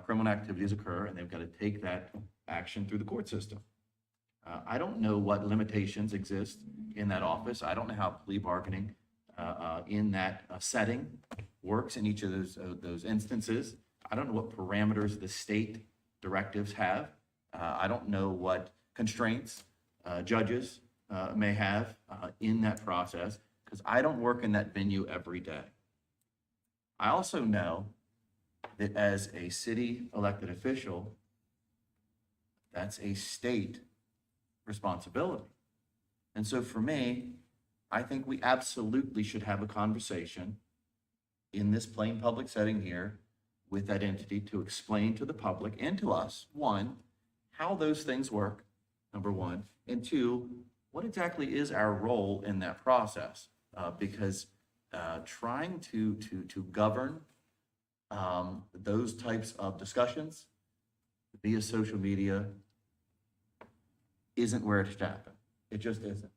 criminal activities occur, and they've got to take that action through the court system. I don't know what limitations exist in that office. I don't know how plea bargaining in that setting works in each of those instances. I don't know what parameters the state directives have. I don't know what constraints judges may have in that process, because I don't work in that venue every day. I also know that as a city elected official, that's a state responsibility. And so for me, I think we absolutely should have a conversation in this plain public setting here with that entity to explain to the public and to us, one, how those things work, number one, and two, what exactly is our role in that process? Because trying to govern those types of discussions via social media isn't where it should happen. It just isn't.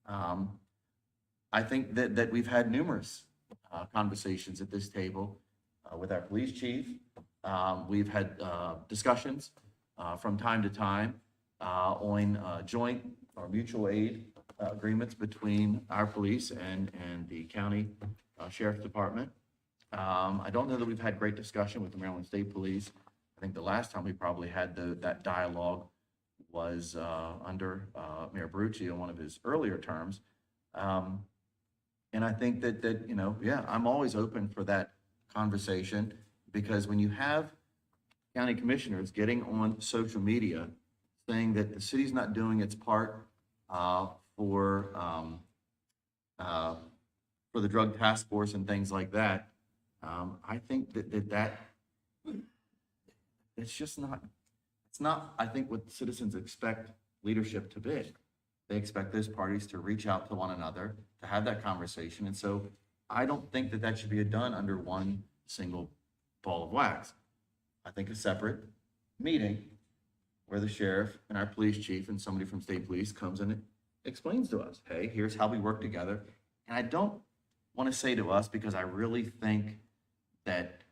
I think that we've had numerous conversations at this table with our police chief. We've had discussions from time to time on joint or mutual aid agreements between our police and the county sheriff's department. I don't know that we've had great discussion with the Maryland State Police. I think the last time we probably had that dialogue was under Mayor Brucci in one of his earlier terms. And I think that I'm always open for that conversation, because when you have county commissioners getting on social media saying that the city's not doing its part for the drug task force and things like that, I think that it's just not, it's not, I think, what citizens expect leadership to be. They expect those parties to reach out to one another, to have that conversation. And so I don't think that should be done under one single ball of wax. I think a separate meeting where the sheriff and our police chief and somebody from state police comes in and explains to us, hey, here's how we work together. And I don't want to say to us, because I really think that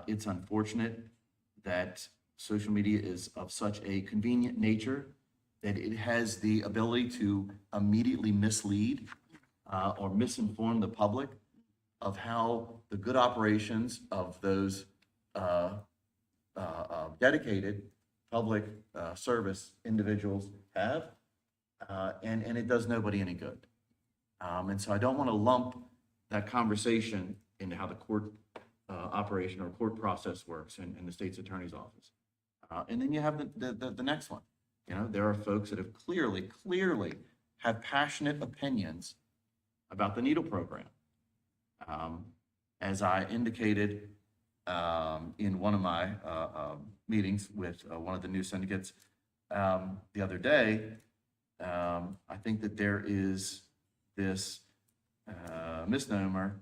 it's unfortunate that social media is of such a convenient nature that it has the ability to immediately mislead or misinform the public of how the good operations of those dedicated public service individuals have, and it does nobody any good. And so I don't want to lump that conversation into how the court operation or court process works in the state's attorney's office. And then you have the next one. There are folks that have clearly have passionate opinions about the Needle program. As I indicated in one of my meetings with one of the new syndicates the other day, I think that there is this misnomer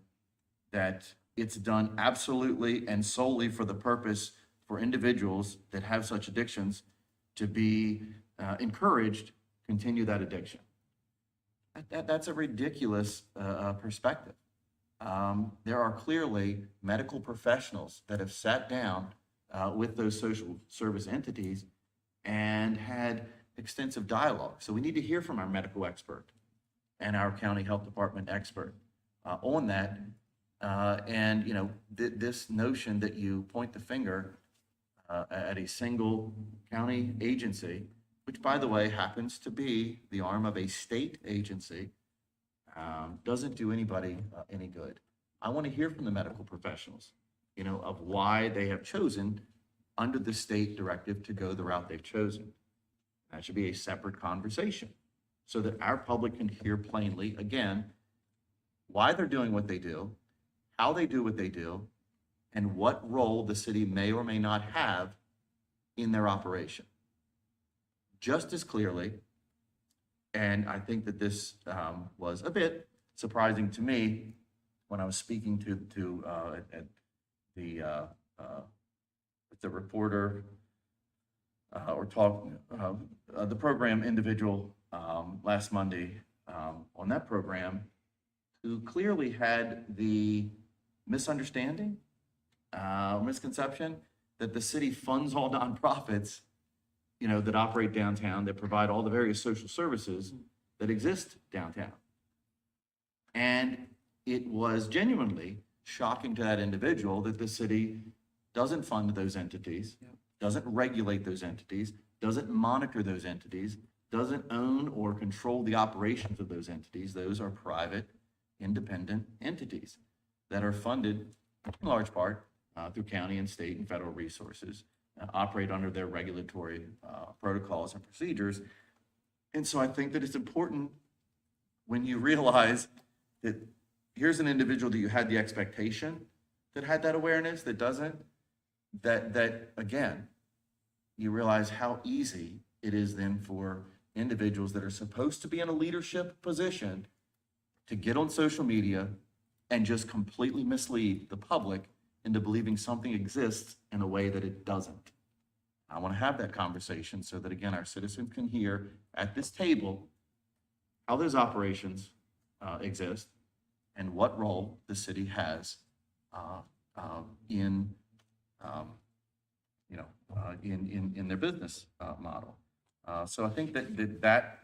that it's done absolutely and solely for the purpose for individuals that have such addictions to be encouraged to continue that addiction. That's a ridiculous perspective. There are clearly medical professionals that have sat down with those social service entities and had extensive dialogue. So we need to hear from our medical expert and our county health department expert on that And, you know, this notion that you point the finger at a single county agency, which by the way happens to be the arm of a state agency, doesn't do anybody any good. I want to hear from the medical professionals, you know, of why they have chosen under the state directive to go the route they've chosen. That should be a separate conversation so that our public can hear plainly, again, why they're doing what they do, how they do what they do, and what role the city may or may not have in their operation. Just as clearly, and I think that this was a bit surprising to me when I was speaking to at the reporter or talk the program individual last Monday on that program, who clearly had the misunderstanding, misconception that the city funds all nonprofits, you know, that operate downtown, that provide all the various social services that exist downtown. And it was genuinely shocking to that individual that the city doesn't fund those entities, doesn't regulate those entities, doesn't monitor those entities, doesn't own or control the operations of those entities. Those are private, independent entities that are funded in large part through county and state and federal resources, operate under their regulatory protocols and procedures. And so I think that it's important when you realize that here's an individual that you had the expectation that had that awareness, that doesn't, that again, you realize how easy it is then for individuals that are supposed to be in a leadership position to get on social media and just completely mislead the public into believing something exists in a way that it doesn't. I want to have that conversation so that, again, our citizens can hear at this table how those operations exist and what role the city has in their business model. So I think that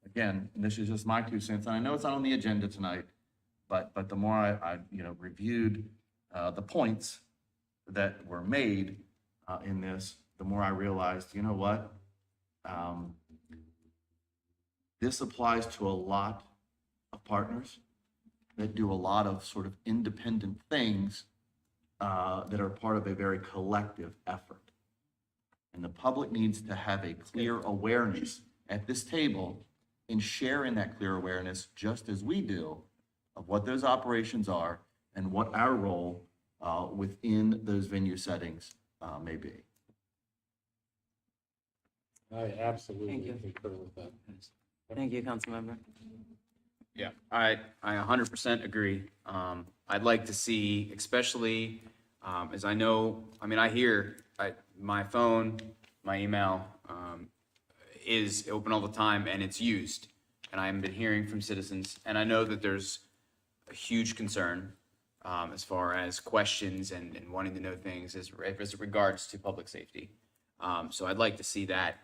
again, and this is just my 2 cents, and I know it's not on the agenda tonight, but the more I reviewed the points that were made in this, the more I realized, you know what? This applies to a lot of partners that do a lot of sort of independent things that are part of a very collective effort. And the public needs to have a clear awareness at this table and share in that clear awareness, just as we do, of what those operations are and what our role within those venue settings may be. I absolutely concur with that. Thank you, Councilmember. Yeah, I 100% agree. I'd like to see, especially as I know, I mean, I hear my phone, my email is open all the time and it's used. And I've been hearing from citizens, and I know that there's a huge concern as far as questions and wanting to know things as regards to public safety. So I'd like to see that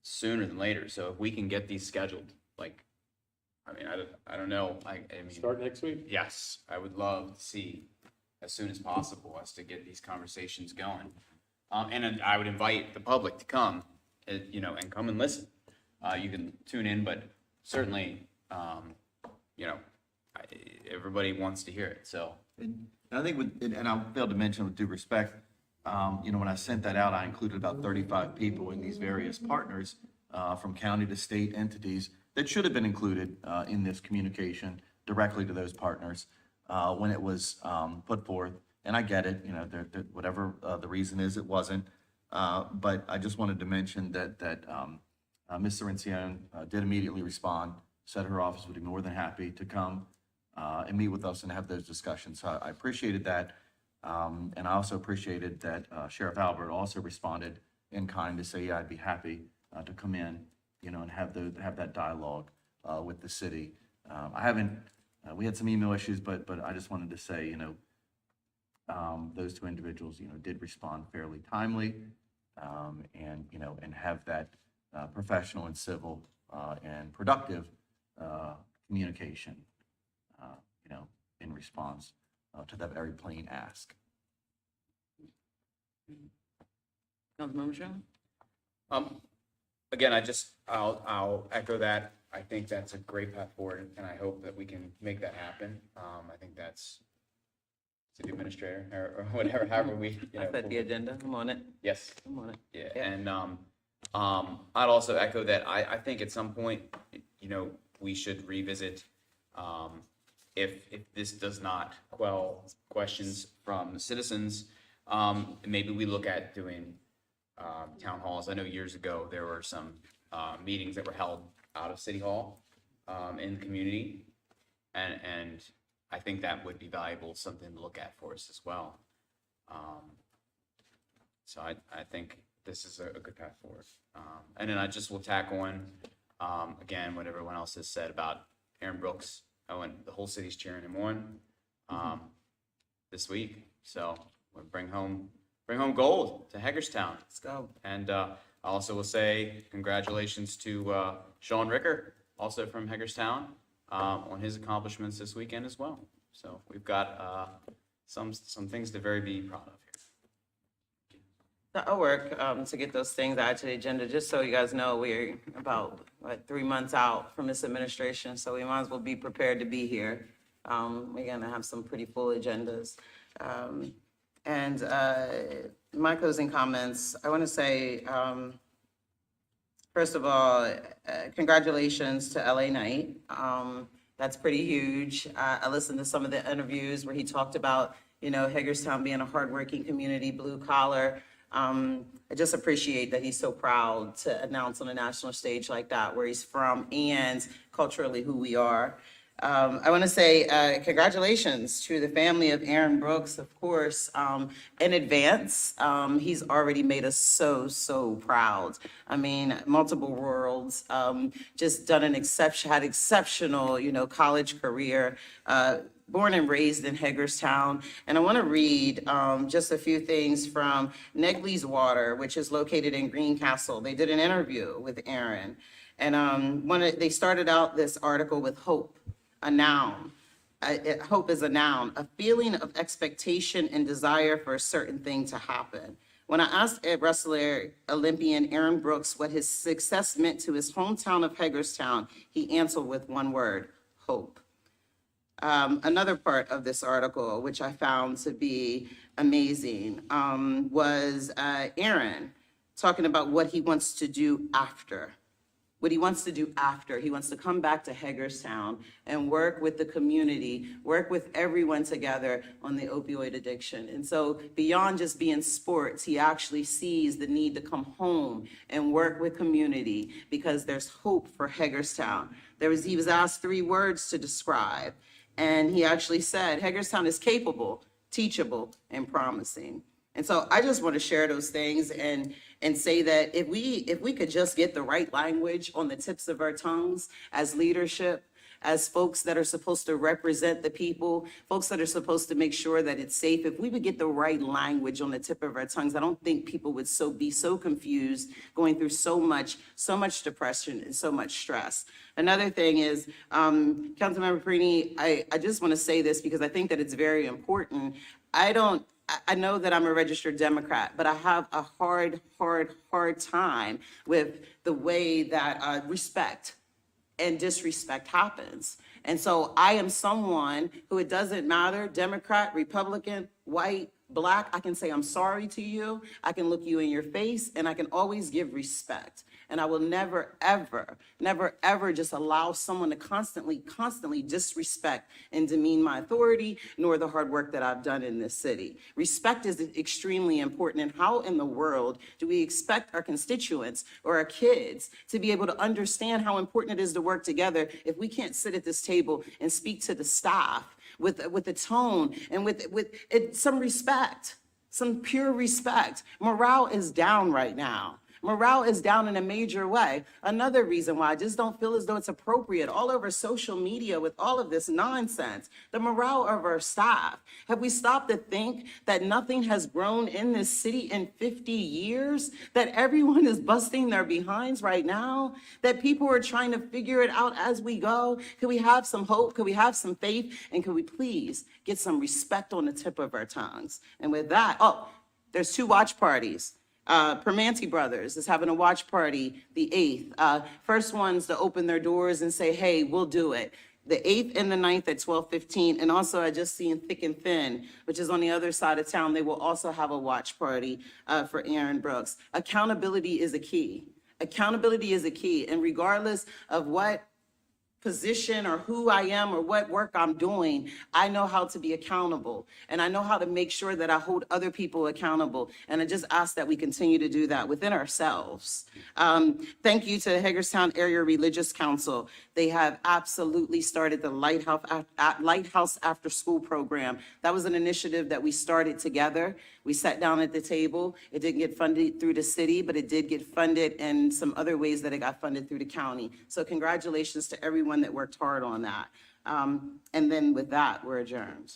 sooner than later. So if we can get these scheduled, like, I mean, I don't know. I mean, Start next week? yes, I would love to see as soon as possible us to get these conversations going. And I would invite the public to come, and come and listen. You can tune in, but certainly, everybody wants to hear it, so. And I think, and I failed to mention with due respect, when I sent that out, I included about 35 people in these various partners from county to state entities that should have been included in this communication directly to those partners when it was put forth. And I get it, whatever the reason is, it wasn't. But I just wanted to mention that Ms. Cirencione did immediately respond, said her office would be more than happy to come and meet with us and have those discussions. So I appreciated that. And I also appreciated that Sheriff Albert also responded in kind to say, yeah, I'd be happy to come in, and have that dialogue with the city. We had some email issues, but I just wanted to say, those two individuals, did respond fairly timely, and have that professional and civil and productive communication, in response to that very plain ask. Councilmember Shaw? Again, I'll echo that. I think that's a great path forward, and I hope that we can make that happen. I think that's city administrator or whatever, however we, I set the agenda, I'm on it, yes. I'm on it. Yeah, and I'd also echo that I think at some point, we should revisit if this does not quell questions from the citizens, maybe we look at doing town halls. I know years ago, there were some meetings that were held out of City Hall in the community, and I think that would be valuable, something to look at for us as well. So I think this is a good path forward. And then I just will tack on, again, what everyone else has said about Aaron Brooks. The whole city's cheering him on this week. So we'll bring home gold to Hagerstown. Let's go. And I also will say congratulations to Sean Ricker, also from Hagerstown, on his accomplishments this weekend as well. So we've got some things to very be proud of here. So I'll work to get those things added to the agenda, just so you guys know, we're about, 3 months out from this administration, so we might as well be prepared to be here. We're gonna have some pretty full agendas. And my closing comments, I wanna say, first of all, congratulations to LA Knight. That's pretty huge. I listened to some of the interviews where he talked about, Hagerstown being a hardworking community, blue collar. I just appreciate that he's so proud to announce on a national stage like that, where he's from and culturally who we are. I want to say congratulations to the family of Aaron Brooks, of course, in advance. He's already made us so proud. I mean, multiple worlds, just done had exceptional, college career, born and raised in Hagerstown. And I want to read just a few things from Negley's Water, which is located in Greencastle. They did an interview with Aaron. And they started out this article with hope. A noun. Hope is a noun, a feeling of expectation and desire for a certain thing to happen. When I asked wrestler Olympian Aaron Brooks what his success meant to his hometown of Hagerstown, he answered with one word: hope. Another part of this article, which I found to be amazing, was Aaron talking about what he wants to do after. What he wants to do after. He wants to come back to Hagerstown and work with the community, work with everyone together on the opioid addiction. And so beyond just being sports, he actually sees the need to come home and work with community because there's hope for Hagerstown. He was asked 3 words to describe, and he actually said, Hagerstown is capable, teachable, and promising. And so I just want to share those things and say that if we could just get the right language on the tips of our tongues as leadership, as folks that are supposed to represent the people, folks that are supposed to make sure that it's safe, if we would get the right language on the tip of our tongues, I don't think people would be so confused, going through so much depression and so much stress. Another thing is, Councilmember Perini, I just want to say this because I think that it's very important. I know that I'm a registered Democrat, but I have a hard time with the way that respect and disrespect happens. And so I am someone who, it doesn't matter, Democrat, Republican, white, Black, I can say I'm sorry to you, I can look you in your face, and I can always give respect. And I will never, ever just allow someone to constantly disrespect and demean my authority, nor the hard work that I've done in this city. Respect is extremely important. And how in the world do we expect our constituents or our kids to be able to understand how important it is to work together if we can't sit at this table and speak to the staff with a tone and with some respect, some pure respect? Morale is down right now. Morale is down in a major way. Another reason why I just don't feel as though it's appropriate all over social media with all of this nonsense, the morale of our staff. Have we stopped to think that nothing has grown in this city in 50 years? That everyone is busting their behinds right now? That people are trying to figure it out as we go? Could we have some hope? Could we have some faith? And could we please get some respect on the tip of our tongues? And with that, oh, there's 2 watch parties. Permanente Brothers is having a watch party the 8th. First ones to open their doors and say, hey, we'll do it. The 8th and the 9th at 12:15. And also I just seen Thick and Thin, which is on the other side of town. They will also have a watch party for Aaron Brooks. Accountability is a key. Accountability is a key. And regardless of what position or who I am or what work I'm doing, I know how to be accountable. And I know how to make sure that I hold other people accountable. And I just ask that we continue to do that within ourselves. Thank you to the Hagerstown Area Religious Council. They have absolutely started the Lighthouse After School program. That was an initiative that we started together. We sat down at the table. It didn't get funded through the city, but it did get funded in some other ways that it got funded through the county. So congratulations to everyone that worked hard on that. And then with that, we're adjourned.